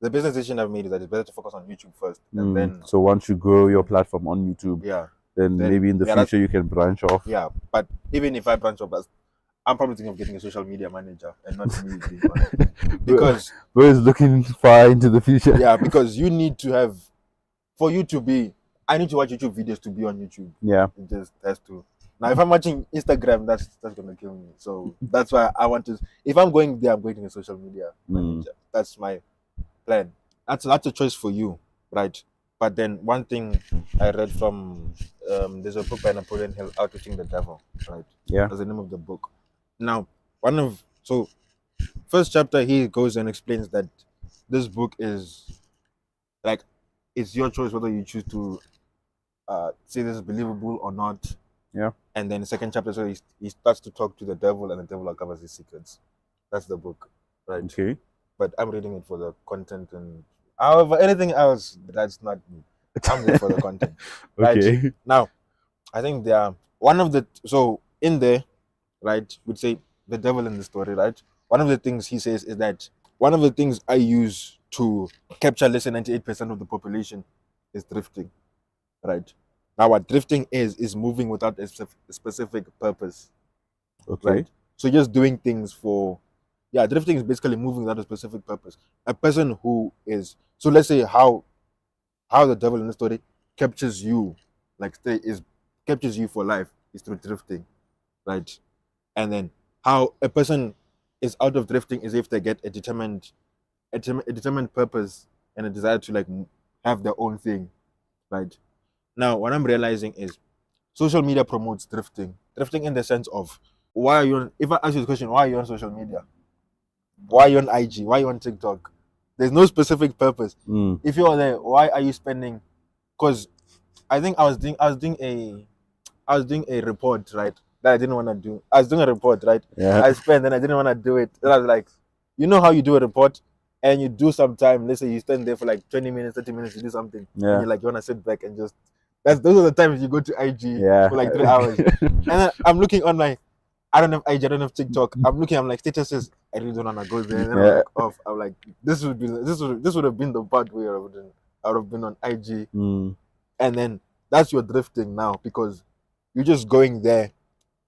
the business decision I've made is that it's better to focus on YouTube first, and then So, once you grow your platform on YouTube, yeah, then maybe in the yeah, that's future you can branch off. yeah. But even if I branch off, I'm probably thinking of getting a social media manager and not me being on it. Because Bro is looking far into the future. yeah, because you need to have for you to be. I need to watch YouTube videos to be on YouTube. Yeah. It just has to. Now, if I'm watching Instagram, that's gonna kill me. So that's why I want to. If I'm going there, I'm going to a social media manager. That's my plan. That's a choice for you, right? But then one thing I read from there's a book by Napoleon Hill, Outwitting the Devil, right? Yeah. That's the name of the book. Now, first chapter he goes and explains that this book is like it's your choice whether you choose to say this is believable or not. Yeah. And then the second chapter, so he starts to talk to the devil, and the devil uncovers his secrets. That's the book, right? Okay. But I'm reading it for the content, and however, anything else that's not me. I'm there for the content. Right? Okay. Now, I think there are one of the so in there, right, would say the devil in the story, right? One of the things he says is that one of the things I use to capture less than 98% of the population is drifting, right? Now, what drifting is moving without a specific purpose, Okay. right? So just doing things for, yeah, drifting is basically moving without a specific purpose. A person who is, so let's say how the devil in the story captures you, like stay is captures you for life is through drifting, right? And then how a person is out of drifting is if they get a determined purpose and a desire to like have their own thing, right? Now, what I'm realizing is social media promotes drifting. Drifting in the sense of why are you on, if I ask you the question, why are you on social media? Why are you on IG? Why are you on TikTok? There's no specific purpose. Mm. If you're there, why are you spending? Because I think I was doing a report, right? That I didn't want to do. I was doing a report, right? Yeah. I spent and I didn't want to do it. And I was like, you know how you do a report and you do some time, let's say you spend there for like 20 minutes, 30 minutes, you do something, and Yeah. you're like, you want to sit back and just those are the times you go to IG Yeah. for like 3 hours. And then I'm looking online. I don't have IG, I don't have TikTok. I'm looking, I'm like statuses. I really don't wanna go there. And then I'm Yeah. like off. I'm like, this would have been the part where I would have been on IG. Mm. And then that's your drifting now because you're just going there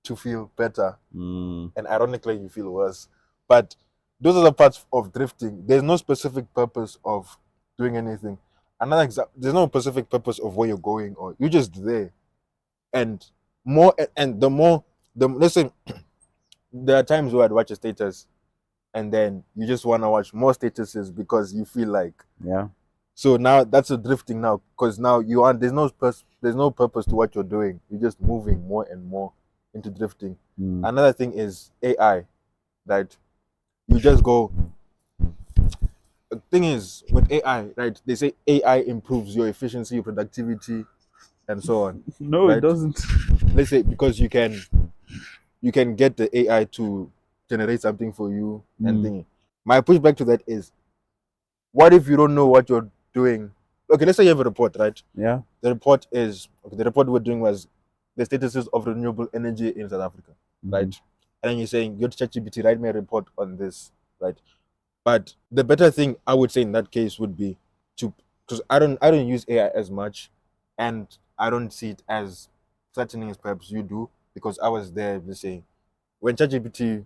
to feel better. Mm. And ironically you feel worse. But those are the parts of drifting. There's no specific purpose of doing anything. Another example, there's no specific purpose of where you're going or you're just there. And the more the let's say there are times where I'd watch a status and then you just want to watch more statuses because you feel like Yeah. so now that's a drifting now because now you are there's no purpose to what you're doing. You're just moving more and more into drifting. Mm. Another thing is AI, right? You just go. The thing is with AI, right? They say AI improves your efficiency, your productivity, and so on, No, it right? doesn't. Let's say because you can get the AI to generate something for you and Mm. thing. My pushback to that is, what if you don't know what you're doing? Okay, let's say you have a report, right? Yeah. The report is okay. The report we're doing was the statuses of renewable energy in South Africa, right? Mhm. And then you're saying, "Go to ChatGPT, write me a report on this," right? But the better thing I would say in that case would be to because I don't use AI as much, and I don't see it as threatening as perhaps you do because I was there. Let's say when ChatGPT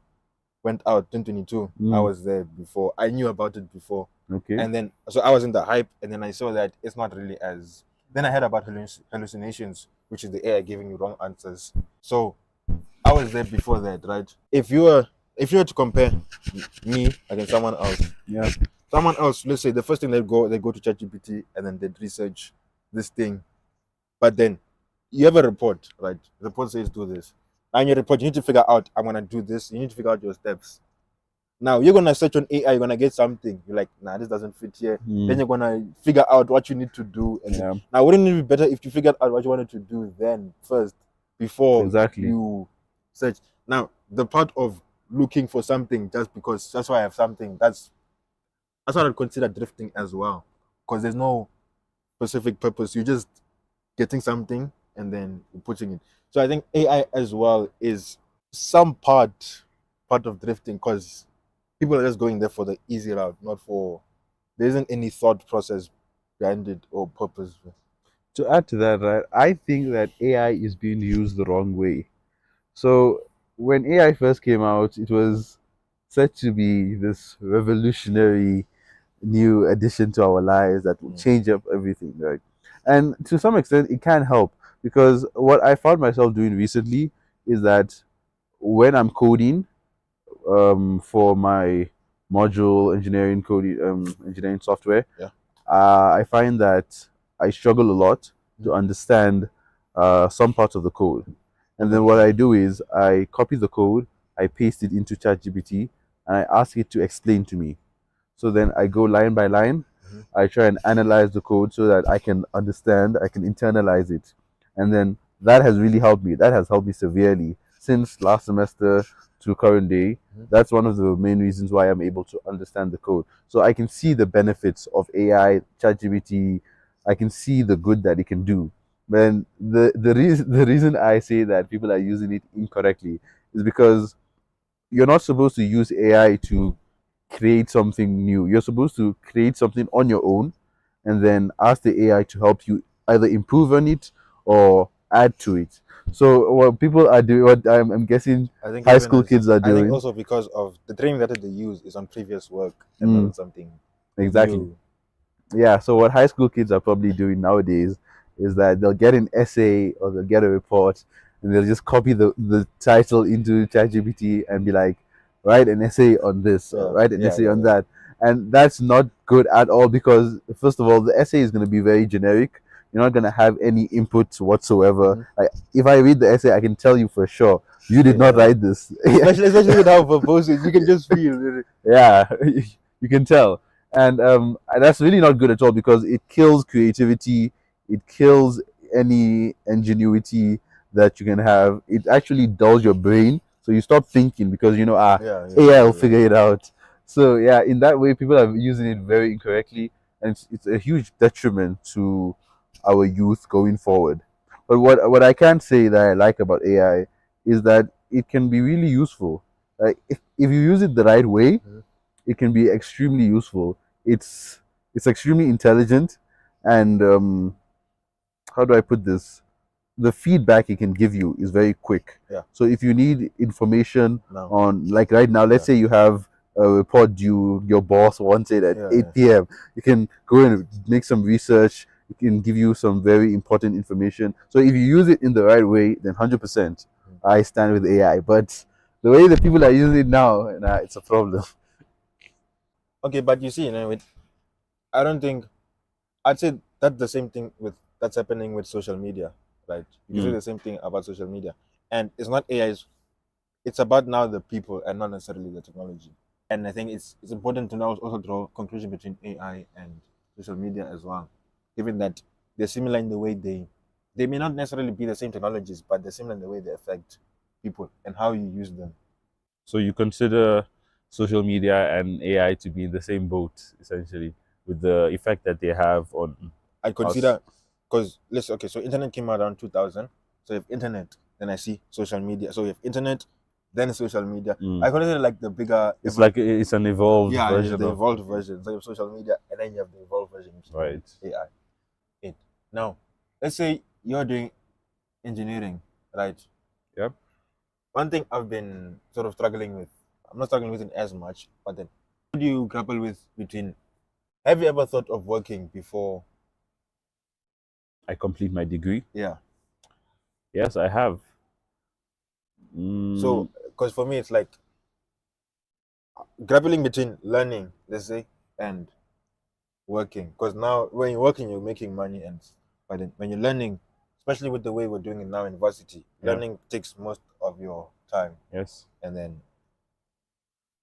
went out 2022, I Mm. was there before. I knew about it before. Okay. And then, so I was in the hype, and then I saw that it's not really as. Then I heard about hallucinations, which is the AI giving you wrong answers. So I was there before that, right? If you were to compare me against someone else, Yeah. someone else, let's say the first thing they go to ChatGPT and then they research this thing, but then you have a report, right? The report says do this. And your report, you need to figure out, I'm gonna do this. You need to figure out your steps. Now you're gonna search on AI, you're gonna get something. You're like, nah, this doesn't fit here. Then Mm. you're gonna figure out what you need to do. And Yeah. now wouldn't it be better if you figured out what you wanted to do then first before Exactly. you search? Now the part of looking for something just because that's why I have something, that's what I'd consider drifting as well. Because there's no specific purpose. You're just getting something and then putting it. So I think AI as well is some part of drifting because people are just going there for the easy route, not for there isn't any thought process behind it or purpose. To add to that, right, I think that AI is being used the wrong way. So when AI first came out, it was said to be this revolutionary new addition to our lives that will change up everything, right? And to some extent, it can help because what I found myself doing recently is that when I'm coding for my module engineering coding engineering software, Yeah. I find that I struggle a lot to understand some parts of the code. And then what I do is I copy the code, I paste it into ChatGPT, and I ask it to explain to me. So then I go line by line. I try and analyze the code so that I can understand, I can internalize it. And then that has really helped me. That has helped me severely since last semester to current day. That's one of the main reasons why I'm able to understand the code. So I can see the benefits of AI, ChatGPT. I can see the good that it can do. Then the reason I say that people are using it incorrectly is because you're not supposed to use AI to create something new. You're supposed to create something on your own and then ask the AI to help you either improve on it or add to it. So what people are doing, what I'm guessing I think high even school as kids are I think doing. also because of the training that they use is on previous work and not Mm, on something exactly. new. Yeah. So what high school kids are probably doing nowadays is that they'll get an essay or they'll get a report and they'll just copy the title into ChatGPT and be like, write an essay on this or Yeah, write an yeah, essay yeah, on yeah. that. And that's not good at all because first of all, the essay is going to be very generic. You're not going to have any input whatsoever. Mm-hmm. Like if I read the essay, I can tell you for sure you did not Yeah. write this. Especially with how verbose it is, you can just feel it. Yeah, you can tell, and that's really not good at all because it kills creativity, it kills any ingenuity that you can have. It actually dulls your brain, so you stop thinking because Yeah, yeah, AI yeah, will yeah. figure it out. So yeah, in that way, people are using it very incorrectly, and it's a huge detriment to our youth going forward. But what I can say that I like about AI is that it can be really useful. Like if you use it the right way, Mhm. it can be extremely useful. It's extremely intelligent, and how do I put this? The feedback it can give you is very quick. Yeah. So if you need information Now. on, like right now, let's Yeah. say you have a report due, your boss wants it at Yeah, yeah. 8 p.m. You can go and make some research. It can give you some very important information. So if you use it in the right way, then 100% Mm. I stand with AI. But the way that people are using it now, nah, it's a problem. Okay, but you see, I don't think I'd say that's the same thing with that's happening with social media, right? You can say Mm. the same thing about social media, and it's not AI's. It's about now the people and not necessarily the technology. And I think it's important to now also draw conclusion between AI and social media as well, given that they're similar in the way they may not necessarily be the same technologies, but they're similar in the way they affect people and how you use them. So you consider social media and AI to be in the same boat, essentially, with the effect that they have on I us. consider because let's okay, so internet came out around 2000. So if internet, then I see social media. So if internet, then social media. Mm. I consider like the bigger, It's like it's an evolved yeah, it's version the of evolved version. So you have social media, and then you have the evolved version, which is called right. AI. It now, let's say you're doing engineering, right? Yep. One thing I've been sort of struggling with, I'm not struggling with it as much, but then how do you grapple with between? Have you ever thought of working before? I complete my degree. Yeah. Yes, I have. Mm, So, because for me, it's like grappling between learning, let's say, and working. Because now, when you're working, you're making money, and but then when you're learning, especially with the way we're doing it now in varsity, yeah. learning takes most of your time, Yes. and then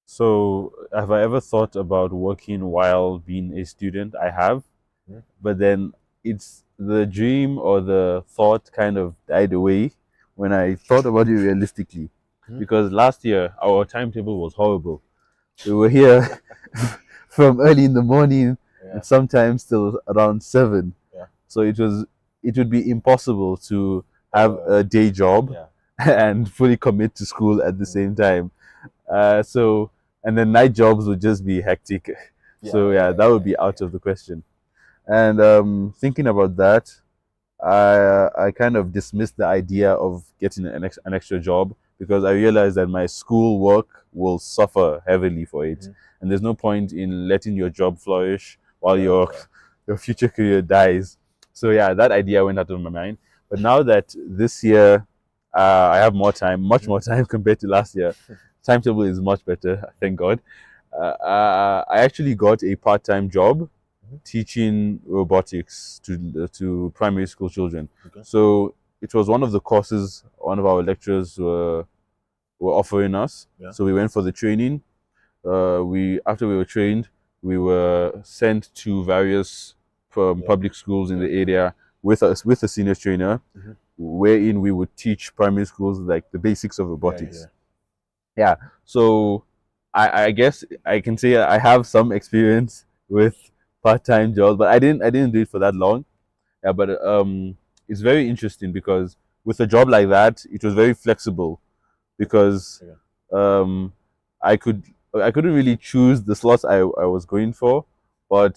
So, have I ever thought about working while being a student? I have, hmm, but then it's the dream or the thought kind of died away when I thought about it realistically. hmm, Because last year our timetable was horrible. We were here from early in the morning yeah, and sometimes till around 7. yeah, So it would be impossible to have uh, a day job yeah, and fully commit to school at the mm, same time. So and then night jobs would just be hectic. yeah, So yeah, yeah, that yeah, would be yeah, out yeah. of the question. And thinking about that, I kind of dismissed the idea of getting an extra job because I realized that my school work will suffer heavily for it, Mhm. and there's no point in letting your job flourish while Yeah, your yeah. your future career dies. So yeah, that idea went out of my mind. But now that this year I have more time, much Mhm. more time compared to last year, timetable is much better, thank God. I actually got a part-time job Mhm. teaching robotics to primary school children. Okay. So it was one of the courses one of our lecturers were offering us. Yeah. So we went for the training. We after we were trained, we were sent to various Yeah. public schools in Yeah. the area with us with a senior trainer, Mhm. wherein we would teach primary schools like the basics of Yeah. Yeah. robotics. Yeah. So I guess I can say I have some experience with part-time jobs, but I didn't do it for that long. Yeah, but it's very interesting because with a job like that, it was very flexible because Yeah. um, I couldn't really choose the slots I was going for, but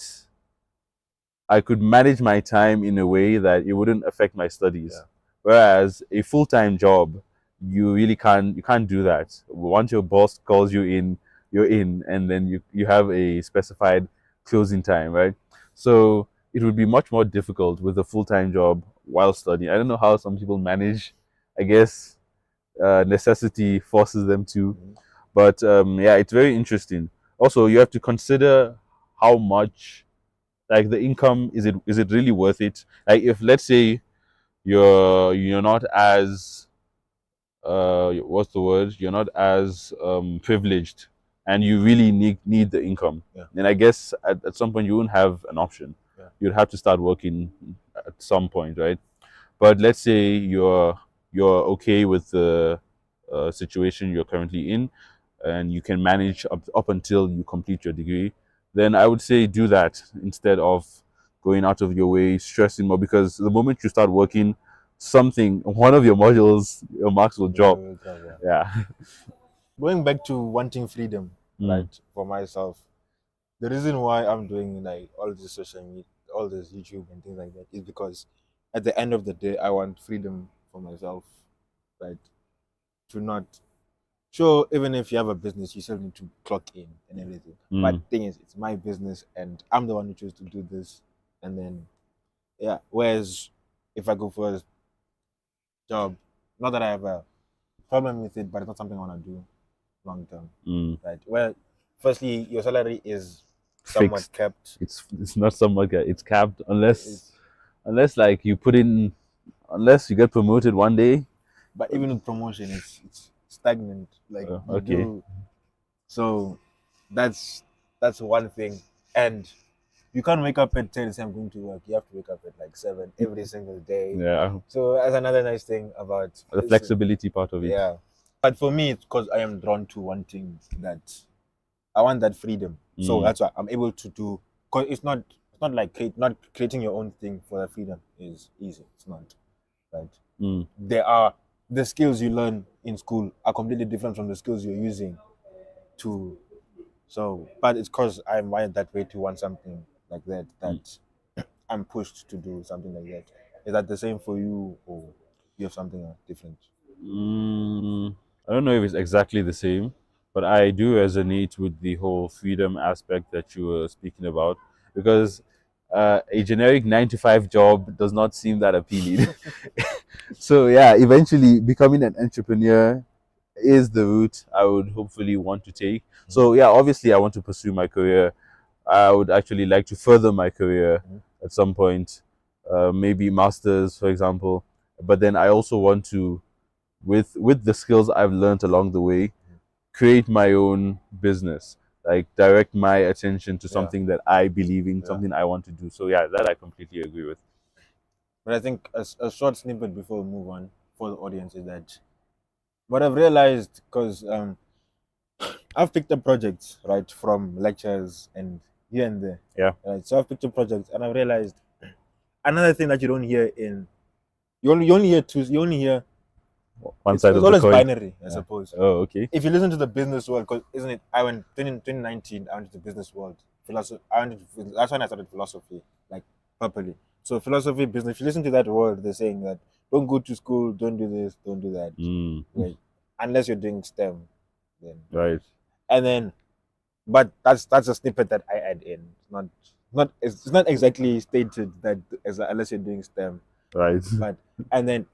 I could manage my time in a way that it wouldn't affect my studies. Yeah. Whereas a full-time job, you can't do that. Once your boss calls you in, you're in, and then you have a specified closing time, right? So it would be much more difficult with a full-time job while studying. I don't know how some people manage. I guess necessity forces them to, Mhm. but yeah, it's very interesting. Also, you have to consider how much, like, the income, is it really worth it? Like, if let's say you're not as what's the word, you're not as privileged, and you really need the income, Yeah. then I guess at some point you won't have an option. Yeah. You'd have to start working at some point, right? But let's say you're okay with the situation you're currently in, and you can manage up until you complete your degree, then I would say do that instead of going out of your way, stressing more. Because the moment you start working, one of your modules, your marks will drop. Yeah. Yeah. Going back to wanting freedom, Mm, right, for myself, the reason why I'm doing like all this social media, all this YouTube and things like that is because at the end of the day, I want freedom for myself, right? To not sure, even if you have a business, you still need to clock in and everything. But mm, thing is, it's my business and I'm the one who chose to do this. And then, yeah. Whereas if I go for a job, not that I have a problem with it, but it's not something I want to do long term, mm. right? Well, firstly, your salary is somewhat Fixed. kept. It's not somewhat it's capped, It's, unless like you put in, unless you get promoted one day. but even with promotion, it's stagnant. Like you Okay. do, so that's that's one thing. And you can't wake up at 10 and say I'm going to work. You have to wake up at like 7 every single day. Yeah, So that's another nice thing about the this. flexibility part of it. Yeah. But for me, it's because I am drawn to wanting that. I want that freedom. So Mm, that's why I'm able to do. Because it's not like not creating your own thing for that freedom is easy. It's not, right? mm. There are the skills you learn in school are completely different from the skills you're using to. So, but it's because I'm wired that way to want something like that. Mm. That I'm pushed to do something like that. Is that the same for you, or you have something different? I don't know if it's exactly the same, but I do resonate with the whole freedom aspect that you were speaking about, because a generic 9 to 5 job does not seem that appealing. So yeah, eventually becoming an entrepreneur is the route I would hopefully want to take. So yeah, obviously I want to pursue my career. I would actually like to further my career Mhm. at some point, maybe masters, for example. But then I also want to, with the skills I've learned along the way, create my own business, like direct my attention to Yeah, something that I believe in, yeah. something I want to do. So yeah, that I completely agree with. But I think a short snippet before we move on for the audience is that what I've realized, because I've picked up projects right from lectures and here and there, Yeah, right? So I've picked up projects and I've realized another thing that you don't hear in you only hear two, you only hear one it's side of the always coin. binary, I Yeah. suppose. Oh, okay. If you listen to the business world, because isn't it? I went 2019. I went to the business world. Philosophy. That's when I started philosophy, like properly. So philosophy, business. If you listen to that world, they're saying that don't go to school, don't do this, don't do that, Mm, right? Unless you're doing STEM, then right, and then. But that's a snippet that I add in. It's not exactly stated that unless you're doing STEM, right. but and then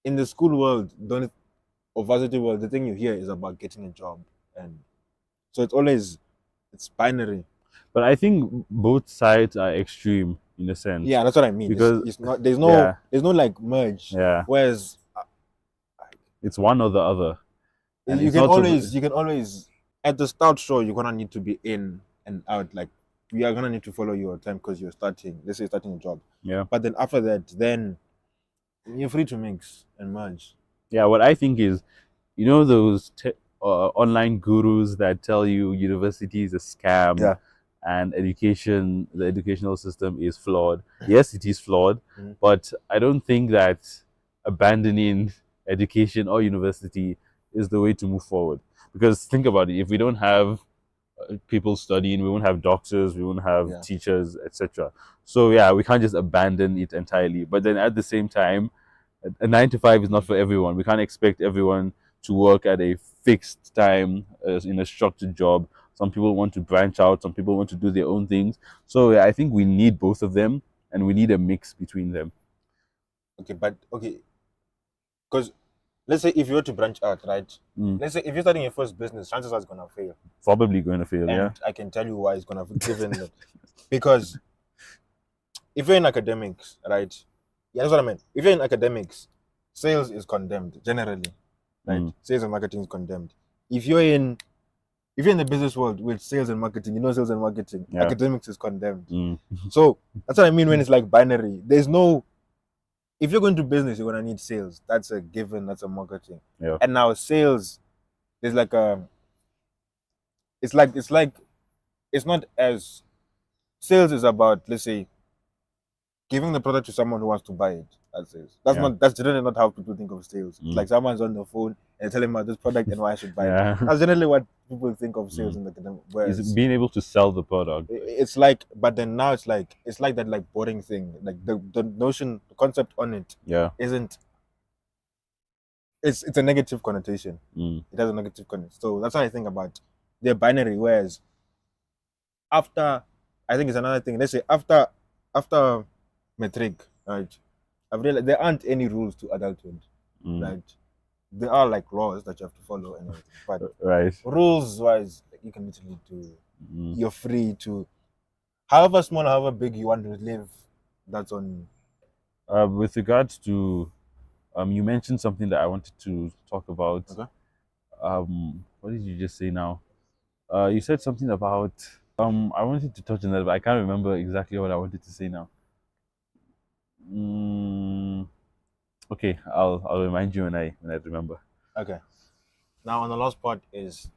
in the school world, don't or varsity world, the thing you hear is about getting a job, and so it's binary. But I think both sides are extreme in a sense, Yeah, that's what I mean. because It's not yeah, there's no like merge. yeah, Whereas it's one or the other, and you it's can not always at the start, sure, you're gonna need to be in and out. Like you are gonna need to follow your time because you're starting. Let's say you're starting a job, yeah, but then after that, then you're free to mix and merge. yeah. What I think is, you know, those online gurus that tell you university is a scam, Yeah, and the educational system is flawed. Yes, it is flawed, Mhm. but I don't think that abandoning education or university is the way to move forward. Because think about it, if we don't have people studying, we won't have doctors, we won't have Yeah. teachers, etc. So yeah, we can't just abandon it entirely. But then at the same time, a 9 to 5 is not for everyone. We can't expect everyone to work at a fixed time in a structured job. Some people want to branch out, some people want to do their own things. So yeah, I think we need both of them, and we need a mix between them. Okay, but okay, because let's say if you were to branch out, right? Mm, Let's say if you're starting your first business, chances are it's gonna fail, probably going to fail, yeah. and I can tell you why it's gonna fail, given that because if you're in academics, right? Yeah, that's what I meant. If you're in academics, sales is condemned generally, right? Mm, Sales and marketing is condemned. If you're in the business world with sales and marketing, sales and marketing, yeah. academics is condemned. Mm, So that's what I mean when it's like binary. There's no if you're going to business, you're gonna need sales. That's a given, that's a marketing. yeah. And now sales, there's like a it's like it's not as sales is about, let's say, giving the product to someone who wants to buy it. That's it. Yeah. That's generally not how people think of sales. It's Mm, like someone's on the phone and telling me about this product and why I should buy it. yeah. That's generally what people think of sales Mm. in the academic. Is Whereas being able to sell the product. it's like, but then now it's like that like boring thing. Like the notion, the concept on it Yeah. isn't. It's a negative connotation. Mm, It has a negative connotation. So that's what I think about the binary. Whereas after, I think it's another thing. Let's say after metric, right? I've realized there aren't any rules to adulthood, mm, right? There are like laws that you have to follow and everything, but right. rules wise, like, you can literally do. Mm. You're free to, however small, however big you want to live. That's on. With regards to, you mentioned something that I wanted to talk about. Okay. What did you just say now? You said something about, I wanted to touch on that, but I can't remember exactly what I wanted to say now. Mm, okay, I'll remind you when I remember. Okay. Now on the last part is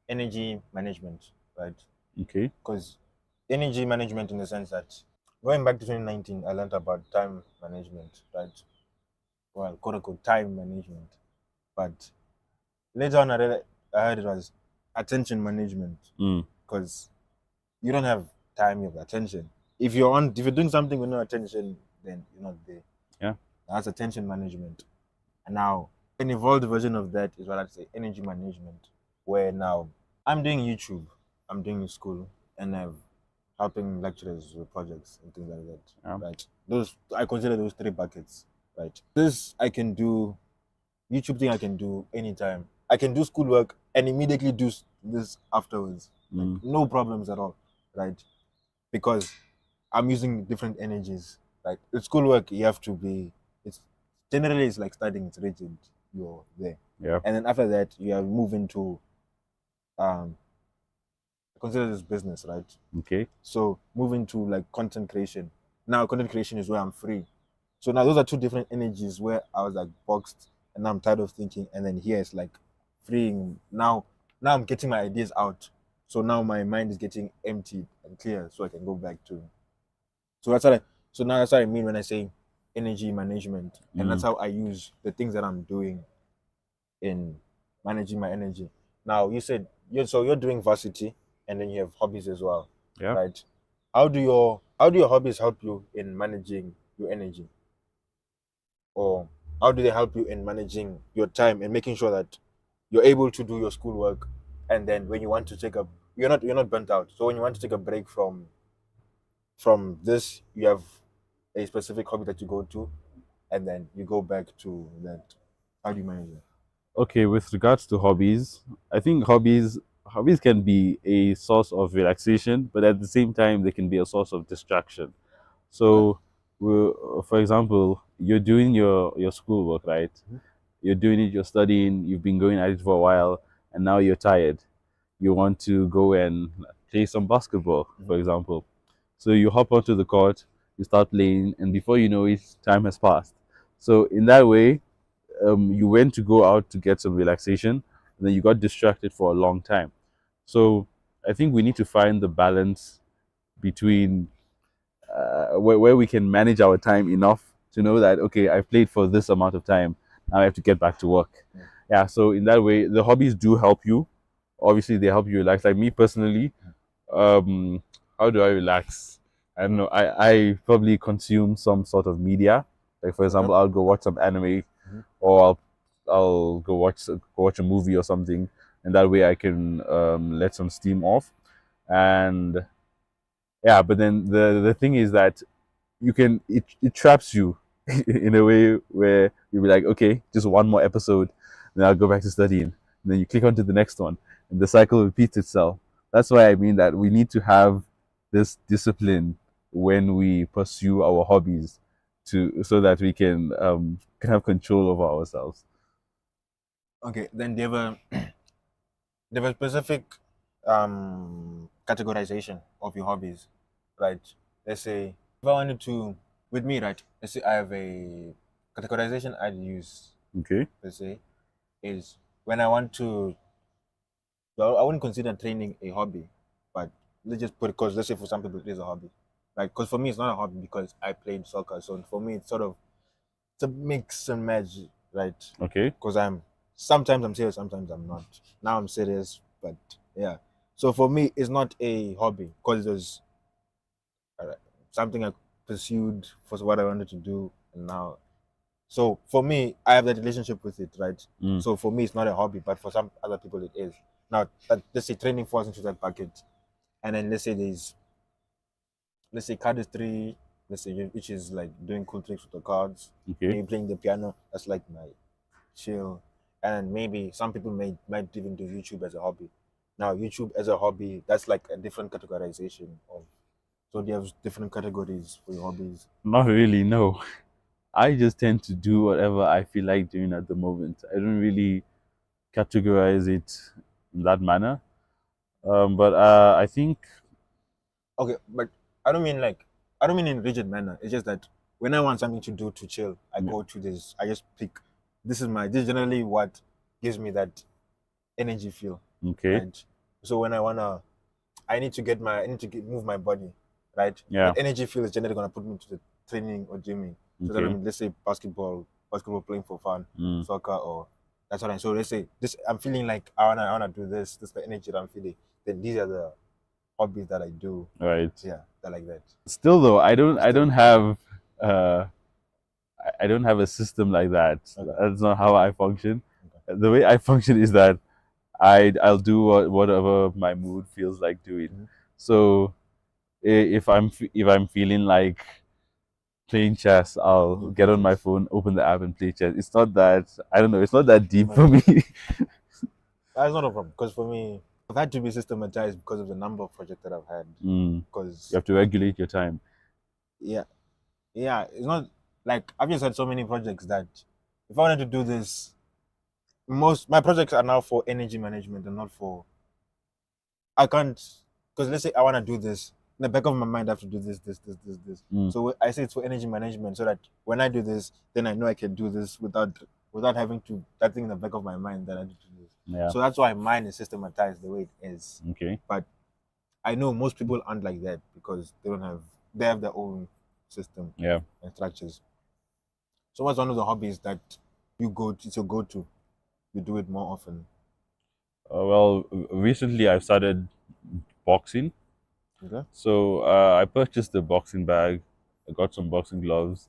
energy management, right? Okay. Because energy management in the sense that going back to 2019, I learned about time management, right? Well, quote unquote time management. But later on, I heard it was attention management Mm, because you don't have time, you have attention. If you're doing something with no attention, then you're not there. yeah. That's attention management. And now, an evolved version of that is what I'd say energy management, where now I'm doing YouTube, I'm doing school, and I'm helping lecturers with projects and things like that. Yeah. Right. Those I consider those three buckets. Right. This I can do YouTube thing I can do anytime. I can do schoolwork and immediately do this afterwards. Like Mm, no problems at all. Right. Because I'm using different energies. Like with schoolwork you have to be it's generally it's like studying, it's rigid. You're there. yeah. And then after that you have move into um consider this business, right? Okay. So moving to like content creation. Now content creation is where I'm free. So now those are two different energies where I was like boxed and now I'm tired of thinking. And then here it's like freeing. Now I'm getting my ideas out. So now my mind is getting empty and clear so I can go back to. So now that's what I mean when I say energy management. And that's Mm, how I use the things that I'm doing in managing my energy. Now you said you're doing varsity and then you have hobbies as well, yeah. right? How do your hobbies help you in managing your energy, or how do they help you in managing your time and making sure that you're able to do your schoolwork, and then when you want to take a you're not burnt out. So when you want to take a break from this, you have a specific hobby that you go to, and then you go back to that. How do you manage it? Okay, with regards to hobbies, I think hobbies can be a source of relaxation, but at the same time they can be a source of distraction. Okay. So, for example, you're doing your schoolwork, right? Mhm. You're doing it, you're studying, you've been going at it for a while, and now you're tired. You want to go and play some basketball, Mhm. for example. So you hop onto the court, you start playing, and before you know it, time has passed. So in that way, you went to go out to get some relaxation, and then you got distracted for a long time. So I think we need to find the balance between where we can manage our time enough to know that okay, I've played for this amount of time. Now I have to get back to work. Mm. Yeah. So in that way, the hobbies do help you. Obviously, they help you relax. Like me personally, um, how do I relax? I don't know. I probably consume some sort of media. Like for Okay. example, I'll go watch some anime, Mhm. or I'll go watch a movie or something, and that way I can let some steam off. And yeah, but then the thing is that it traps you in a way where you'll be like, okay, just one more episode, then I'll go back to studying. And then you click onto the next one, and the cycle repeats itself. That's why I mean that we need to have this discipline when we pursue our hobbies, to so that we can have control over ourselves. Okay, then they have a specific categorization of your hobbies, right? Let's say if I wanted to, with me, right? Let's say I have a categorization I'd use. Okay. Let's say is when I want to. Well, I wouldn't consider training a hobby, but let's just put, because let's say for some people it is a hobby, right? Because for me it's not a hobby because I played soccer, so for me it's sort of, it's a mix and match, right? Okay. Because sometimes I'm serious, sometimes I'm not. Now I'm serious, but yeah. So for me, it's not a hobby because it was something I pursued for what I wanted to do, and now. So for me, I have that relationship with it, right? Mm. So for me, it's not a hobby, but for some other people, it is. Now, let's say training falls into that bucket, and then let's say cardistry, let's say which is like doing cool tricks with the cards, Okay. maybe playing the piano. That's like my chill. And maybe some people might even do YouTube as a hobby. Now YouTube as a hobby, that's like a different categorization of. So they have different categories for your hobbies. Not really. No. I just tend to do whatever I feel like doing at the moment. I don't really categorize it in that manner. But I think Okay, but I don't mean in rigid manner. It's just that when I want something to do to chill, I yeah, go to this. I just pick. This is generally what gives me that energy feel, okay, right? So when I need to move my body, right? yeah, That energy feel is generally gonna put me to the training or gymming. So that I okay, mean, let's say basketball playing for fun, mm, soccer, or that's what I. So let's say this, I'm feeling like I wanna do this. This is the energy that I'm feeling. Then these are the hobbies that I do. right. Yeah, that like that. Still though, I don't Still, have uh I don't have a system like that. okay. That's not how I function. Okay. The way I function is that I'll do whatever my mood feels like doing. Mhm. So if I'm feeling like playing chess, I'll You get play on my chess. phone, open the app, and play chess. It's not that I don't know. It's not that deep for But me. that's not a problem because for me, I've had to be systematized because of the number of projects that I've had. Mm, you Because have to regulate your time. yeah, yeah, it's not like I've just had so many projects that if I wanted to do this, most my projects are now for energy management and not for. I can't, because let's say I want to do this. In the back of my mind, I have to do this. Mm, So I say it's for energy management, so that when I do this, then I know I can do this without having to that thing in the back of my mind that I need to do this. yeah. So that's why mine is systematized the way it is. Okay. But I know most people aren't like that because they have their own system Yeah. and structures. So what's one of the hobbies that it's your go-to? You do it more often. Well, recently I've started boxing. Okay. So I purchased a boxing bag. I got some boxing gloves.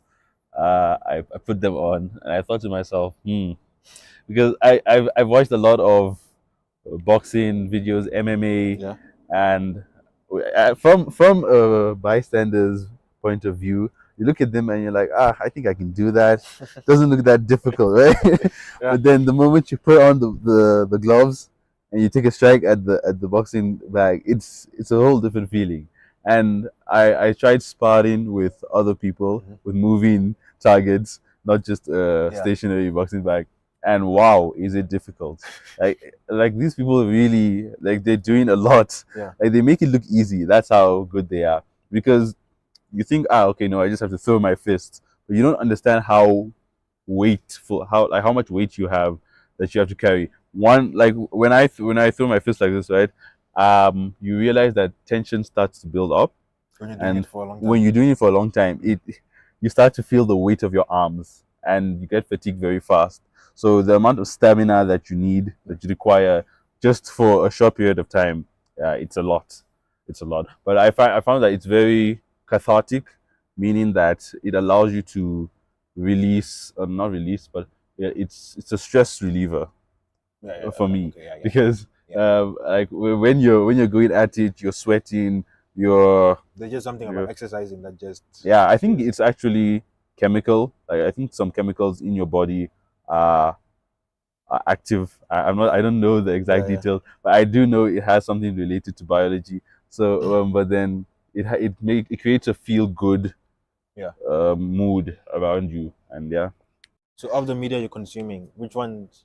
I put them on, and I thought to myself, because I've watched a lot of boxing videos, MMA, Yeah. and from a bystander's point of view, you look at them and you're like, I think I can do that. Doesn't look that difficult, right? Yeah. But then the moment you put on the gloves and you take a strike at the boxing bag, it's a whole different feeling. And I tried sparring with other people Mhm. with moving targets, not just a Yeah. stationary boxing bag. And wow, is it difficult? Like these people really like they're doing a lot. Yeah. Like they make it look easy. That's how good they are. Because you think, okay, no, I just have to throw my fist, but you don't understand how much weight you have that you have to carry. One, like when I throw my fist like this, right? You realize that tension starts to build up, When you're doing And it for a long when time. you're doing it for a long time, you start to feel the weight of your arms and you get fatigued very fast. So the amount of stamina that you need, that you require just for a short period of time, it's a lot. It's a lot. But I found that it's very cathartic, meaning that it allows you to release, or not release, but yeah, it's a stress reliever for me, Okay, yeah. because Yeah. like when you're going at it, you're sweating, you're There's just something about exercising that just yeah, I think feels. it's actually chemical. Like I think some chemicals in your body are, are active. I don't know the exact Yeah. details, but I do know it has something related to biology. So, but then it creates a feel good Yeah. mood around you, and yeah, So of the media you're consuming, which ones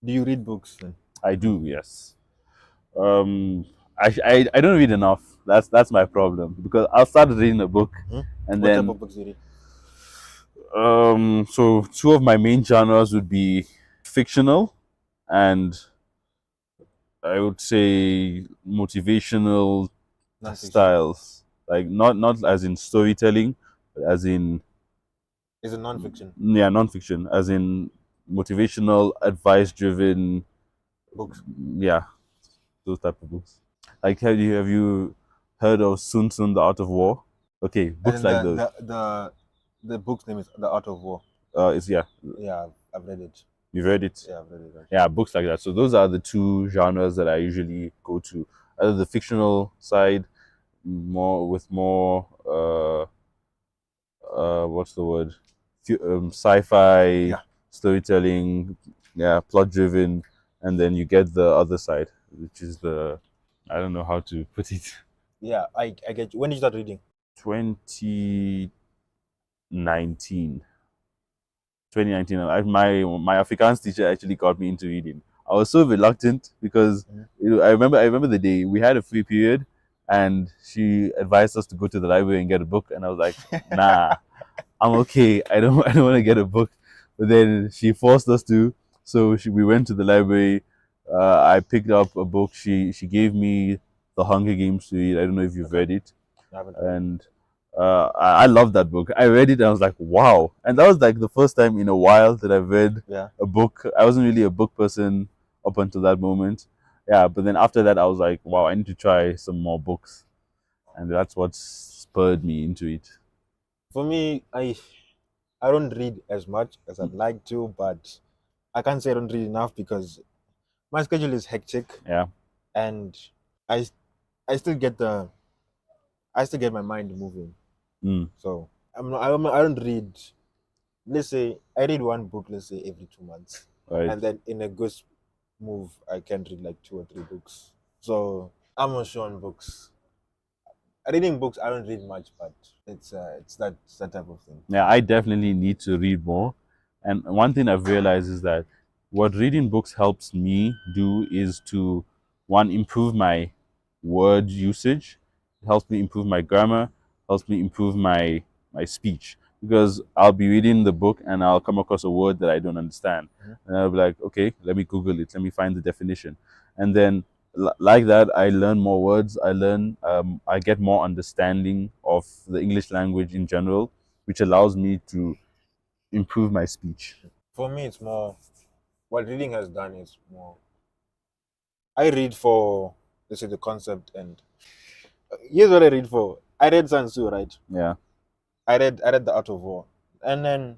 do you read books then? I do. Yes. Um, I don't read enough. That's my problem, because I'll start reading a book, Hmm? and What type then of books do you read? so two of my main genres would be fictional and I would say motivational Non-fiction. styles. Like not as in storytelling, but as in Is it non-fiction yeah, non-fiction, as in motivational, advice-driven, books? yeah, those type of books. Like have you heard of Sun Tzu, The Art of War? Okay, And books then like those. the book's name is The Art of War. It's yeah, Yeah, I've read it. you've read it. Yeah, I've read it. Right. Yeah, books like that. So those are the two genres that I usually go to. Either the fictional side, more with more what's the word? Sci-fi Yeah. storytelling, yeah, plot driven, and then you get the other side, which is the I don't know how to put it. Yeah, I get you. When did you start reading? 2019. 2019. My Afrikaans teacher actually got me into reading. I was so reluctant because Mhm. I remember the day we had a free period, and she advised us to go to the library and get a book, and I was like, nah, I'm okay. I don't want to get a book. But then she forced us to, so we went to the library. I picked up a book. She gave me The Hunger Games to read. I don't know if you've Okay, read it, I haven't read it. and I love that book. I read it and I was like, wow. And that was like the first time in a while that I've read Yeah. a book. I wasn't really a book person up until that moment. Yeah, but then after that, I was like, wow, I need to try some more books. And that's what spurred me into it. For me, I don't read as much as I'd like to, but I can't say I don't read enough because my schedule is hectic, Yeah. and I I still get the I still get my mind moving. Mm, So I don't read. Let's say I read one book, let's say every 2 months, right. and then in a good move, I can read like 2 or 3 books. So I'm not sure on books. Reading books, I don't read much, but it's that type of thing. Yeah, I definitely need to read more. And one thing I've realized is that what reading books helps me do is to, one, improve my word usage. It helps me improve my grammar, helps me improve my speech. Because I'll be reading the book and I'll come across a word that I don't understand. Mhm. And I'll be like, okay, let me Google it, let me find the definition. And then like that, I learn more words. I get more understanding of the English language in general, which allows me to improve my speech. For me, it's more what reading has done is more. I read for, let's say, the concept, and here's what I read for. I read Sun Tzu, right? Yeah. I read The Art of War, and then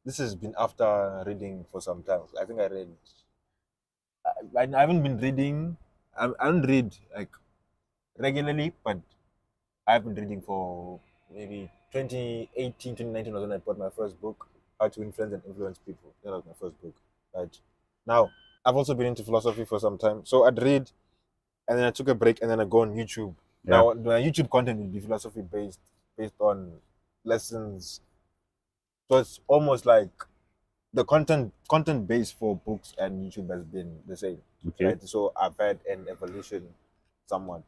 this has been after reading for some time. I think I read. I haven't been reading. I don't read like regularly, but I've been reading for maybe 2018, 2019 was when I bought my first book, How to Influence People. That was my first book. Right. Now, I've also been into philosophy for some time. So I'd read and then I took a break and then I go on YouTube. Yeah. Now, my YouTube content will be philosophy based on lessons. So it's almost like the content base for books and YouTube has been the same. Okay. Right. So I've had an evolution somewhat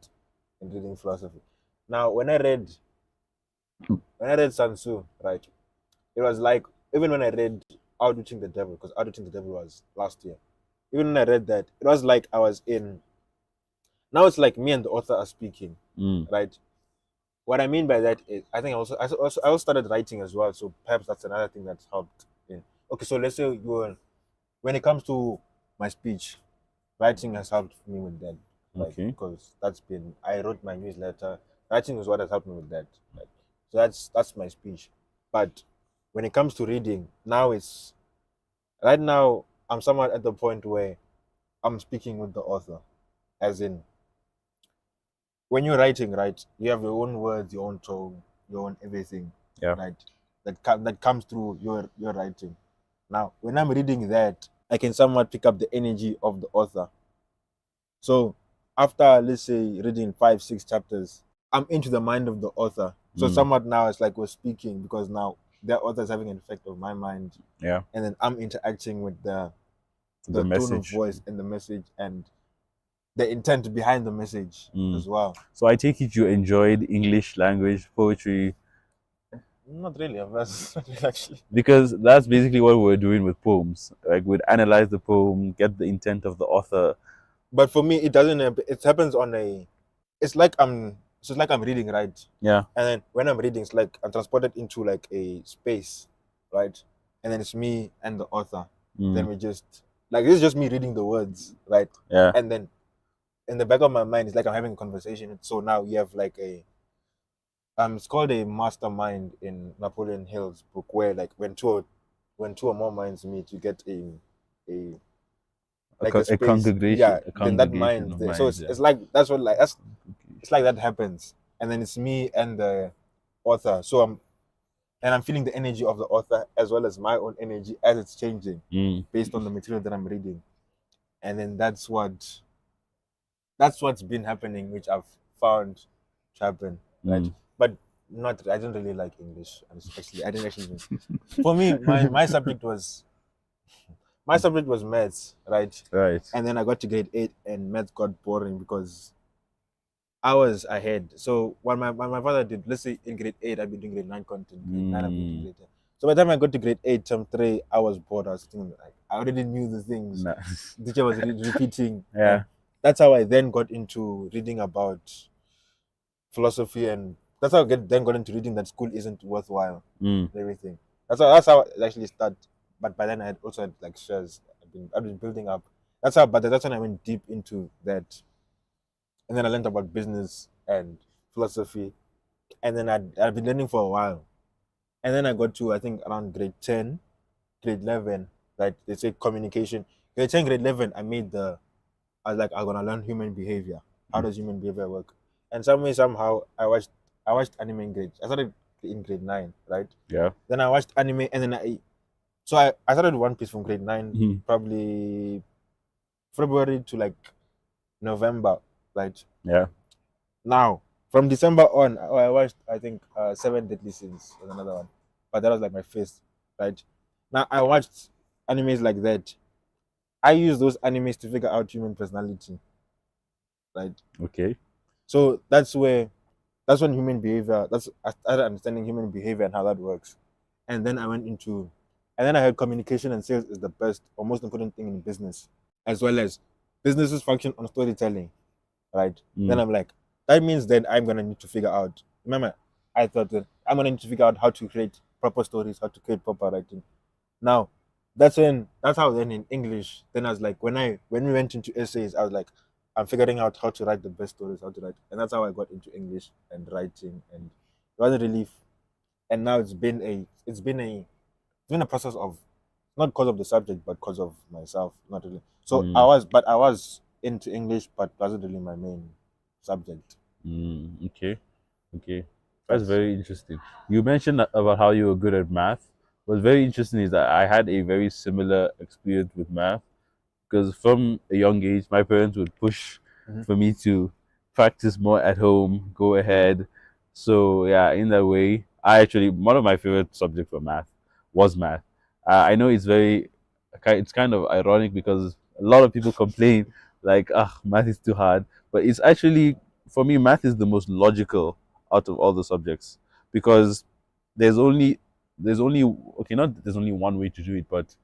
in reading philosophy. Now, when I read Sun Tzu, right, it was like even when I read Outwitting the Devil, because Outwitting the Devil was last year. Even when I read that, it was like I was in. Now it's like me and the author are speaking, Mm. right? What I mean by that is, I think I also started writing as well. So perhaps that's another thing that's helped. In okay, so let's say when it comes to my speech, writing has helped me with that. Like Okay. because I wrote my newsletter. Writing is what has helped me with that. Like, so that's my speech. But when it comes to reading, now it's right now I'm somewhat at the point where I'm speaking with the author, as in when you're writing, right, you have your own words, your own tone, your own everything, Yeah. right? That comes through your writing. Now, when I'm reading that, I can somewhat pick up the energy of the author. So after let's say reading 5, 6 chapters, I'm into the mind of the author. So Mm. somewhat now it's like we're speaking because now the author is having an effect of my mind, Yeah. and then I'm interacting with The the tone of message. voice and the message and the intent behind the message Mm. as well. So I take it you enjoyed English language poetry Not really, that's not really actually. because that's basically what we're doing with poems. Like we'd analyze the poem, get the intent of the author. But for me, it doesn't. It happens on a. It's like I'm reading, right? Yeah. And then when I'm reading, it's like I'm transported into like a space, right? And then it's me and the author. Then Mm. we just like it's just me reading the words, right? Yeah. And then in the back of my mind, it's like I'm having a conversation. So now you have like a it's called a mastermind in Napoleon Hill's book, where like when two or more minds meet, you get a like a A space, congregation, yeah, a then that congregation mind of there. So minds. Yeah. it's like that's what like that's it's like Congregation. that happens, and then it's me and the author. So I'm feeling the energy of the author as well as my own energy as it's changing Mm. based on the material that I'm reading. And then that's what's been happening, which I've found to happen, right? Mm. But not I don't really like English. And especially I didn't actually for me my subject was maths, right? Right. And then I got to grade 8 and maths got boring because I was ahead. So when my father did, let's say in grade 8, I've been doing grade 9 content, grade 9, I've been doing Mm. grade 10. So by the time I got to grade 8, term 3, I was bored. I was sitting like, I already knew the things. Nah. The teacher was repeating. Yeah. And that's how I then got into reading about philosophy. And that's how then got into reading that school isn't worthwhile Mm. and everything. That's how it actually started. But by then I had also had like shares. I've been building up. But that's when I went deep into that. And then I learned about business and philosophy, and then I'd been learning for a while, and then I got to I think around grade 10, grade 11, right? They say communication. Grade 10, grade 11, I was like I'm gonna learn human behavior. How does human behavior work? And some way somehow I watched anime in grade. I started in grade 9, right? Yeah. Then I watched anime, and then I started One Piece from grade 9, Mm. probably February to like November, right? Yeah. Now, from December on, I watched I think Seven Deadly Sins was another one, but that was like my first, right? Now I watched animes like that. I use those animes to figure out human personality, right? Okay. So that's when human behavior. I started understanding human behavior and how that works, and then I heard communication and sales is the best or most important thing in business, as well as businesses function on storytelling, right? Then Mm. I'm like, that means then I'm gonna need to figure out. Remember, I thought that I'm gonna need to figure out how to create proper stories, how to create proper writing. Now, that's how then in English. Then I was like, when we went into essays, I was like, I'm figuring out how to write the best stories, how to write, and that's how I got into English and writing, and it was a relief. And now it's been a process of not because of the subject, but because of myself, not really. So Mm. I was into English, but wasn't really my main subject. Mm. Okay. Okay. That's That's very interesting. You mentioned about how you were good at math. What's very interesting is that I had a very similar experience with math because from a young age, my parents would push Mhm. for me to practice more at home, go ahead. So yeah, in that way, I actually one of my favorite subjects for math was math. I know it's kind of ironic because a lot of people complain like, ah, math is too hard, but it's actually for me, math is the most logical out of all the subjects because there's only there's only okay, not that there's only one way to do it, but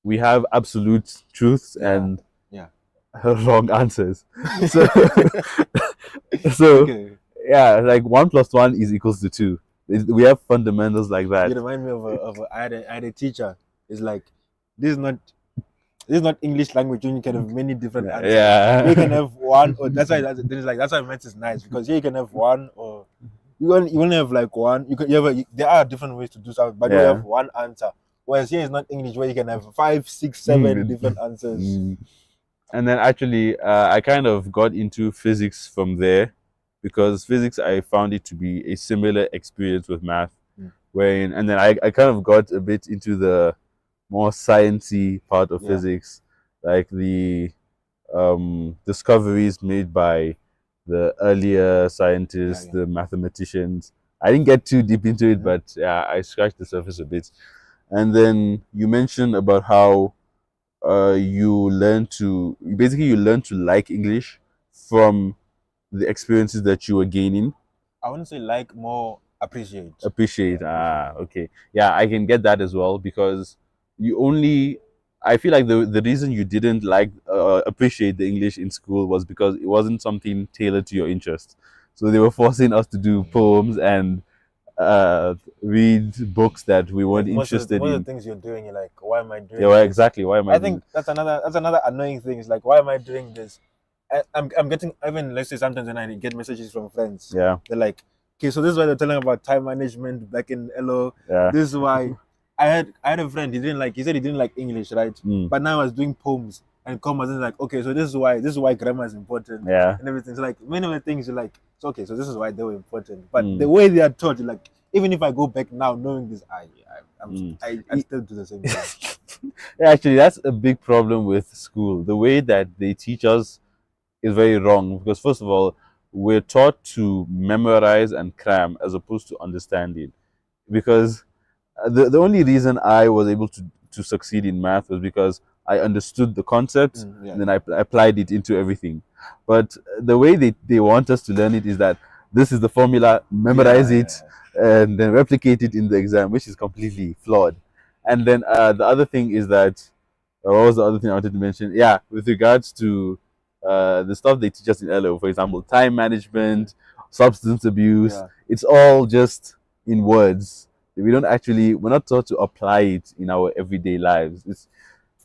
we have absolute truths yeah, and yeah. wrong answers. So so Okay. yeah, like 1 plus 1 is equals to 2. We have fundamentals like You that. remind me of I had a teacher. It's like this is not this is not English language when you can have many different answers. Yeah. You can have one, or that's why maths is nice because here you can have one, or you only have like one. There are different ways to do something, but you only have Yeah. one answer. Whereas here is not English where you can have 5, 6, 7 different answers. Mm. And then actually, I kind of got into physics from there because physics, I found it to be a similar experience with math. Mm. Wherein, and then I kind of got a bit into the more sciencey part of Yeah. physics, like the discoveries made by the earlier scientists, Yeah. the mathematicians. I didn't get too deep into it, Mhm. but yeah, I scratched the surface a bit. And then you mentioned about how you learn to like English from the experiences that you were gaining. I wouldn't say like, more appreciate. Appreciate. Yeah, appreciate. Okay. Yeah, I can get that as well because you only. I feel like the reason you didn't like appreciate the English in school was because it wasn't something tailored to your interest. So they were forcing us to do poems and read books that we Yeah, weren't interested most of in. the things you're doing, you're like, why am I Yeah, doing well, this? exactly. Why am I I doing? think that's another annoying thing. It's like, why am I doing this? I'm getting, even, let's say, sometimes when I get messages from friends, Yeah, they're like, okay, so this is why they're telling about time management back in LO. yeah. This is why I had a friend, he said he didn't like English, right? Mm, But now I was doing poems and commas, and like, okay, so this is why grammar is important yeah. and everything. So like many of the things you're like, it's okay, so this is why they were important. But the Mm, way they are taught, you're like, even if I go back now knowing this, mm. I still do the same thing. Yeah, actually, that's a big problem with school. The way that they teach us is very wrong because, first of all, we're taught to memorize and cram as opposed to understanding. Because the only reason I was able to succeed in math was because I understood the concepts Yeah. and then I applied it into everything. But the way they want us to learn it is that this is the formula, memorize Yeah. it, and then replicate it in the exam, which is completely flawed. And then the other thing is that, what was the other thing I wanted to mention? Yeah, with regards to the stuff they teach us in LO, for example, time management, substance abuse, Yeah. it's all just in words. We're not taught to apply it in our everyday lives.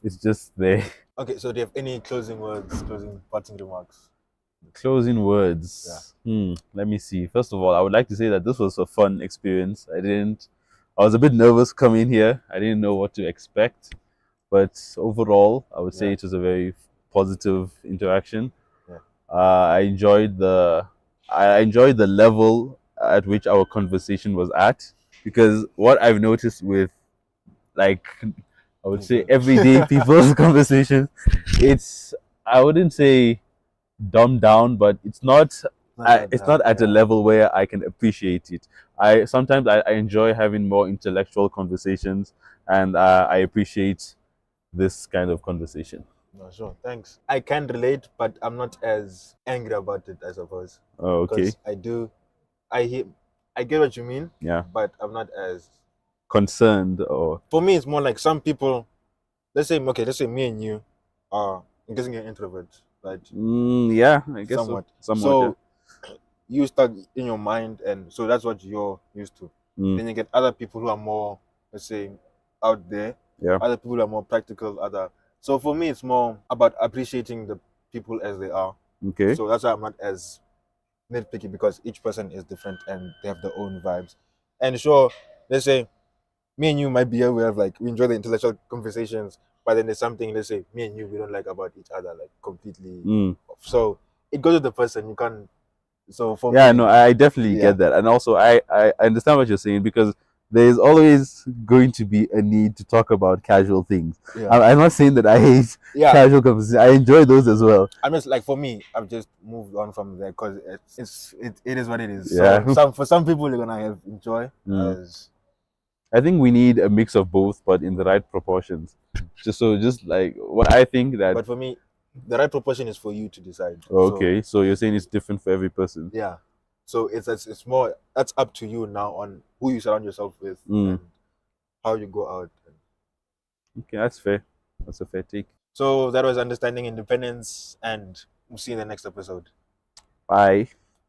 It's just there. Okay, so do you have any closing words, closing parting remarks? Closing Yeah. words. Let me see. First of all, I would like to say that this was a fun experience. I was a bit nervous coming here. I didn't know what to expect. But overall, I would say Yeah. it was a very positive interaction. Yeah. I enjoyed the level at which our conversation was at because what I've noticed with, like, I would say, Okay. everyday people's conversations, it's, I wouldn't say dumbed down, but Not that it's not at a yeah. level where I can appreciate it. I enjoy having more intellectual conversations, and I appreciate this kind of conversation. No, sure. Thanks. I can relate, but I'm not as angry about it, I suppose. Oh, okay. Because I hear, I get what you mean, Yeah. but I'm not as. Concerned or For me, it's more like some people. Let's say me and you are, I'm guessing you're introvert, right? yeah, I guess so. Somewhat. Somewhat, yeah. So you start in your mind, and so that's what you're used to. Mm, Then you get other people who are more, let's say, out there. yeah. Other people are more practical. So for me, it's more about appreciating the people as they are. Okay. So that's why I'm not as nitpicky, because each person is different and they have their own vibes. And sure, let's say me and you might be here, we enjoy the intellectual conversations, but then there's something, let's say me and you, we don't like about each other, like completely. Mm. So it goes with the person. You can't. So for Yeah, me, no, I definitely yeah, get that. And also I understand what you're saying because there's always going to be a need to talk about casual things. yeah, I'm not saying that I hate yeah. casual conversations. I enjoy those as well. I'm just like, for me, I've just moved on from there because it is what it is. Yeah. So for some people, they're gonna have enjoy Mm. as. I think we need a mix of both, but in the right proportions. Just like what I think that. But for me, the right proportion is for you to decide. Okay, so you're saying it's different for every person. Yeah. So it's more, that's up to you now on who you surround yourself with and how you go out. Okay, that's fair. That's a fair take. So that was understanding independence, and we'll see you in the next episode. Bye.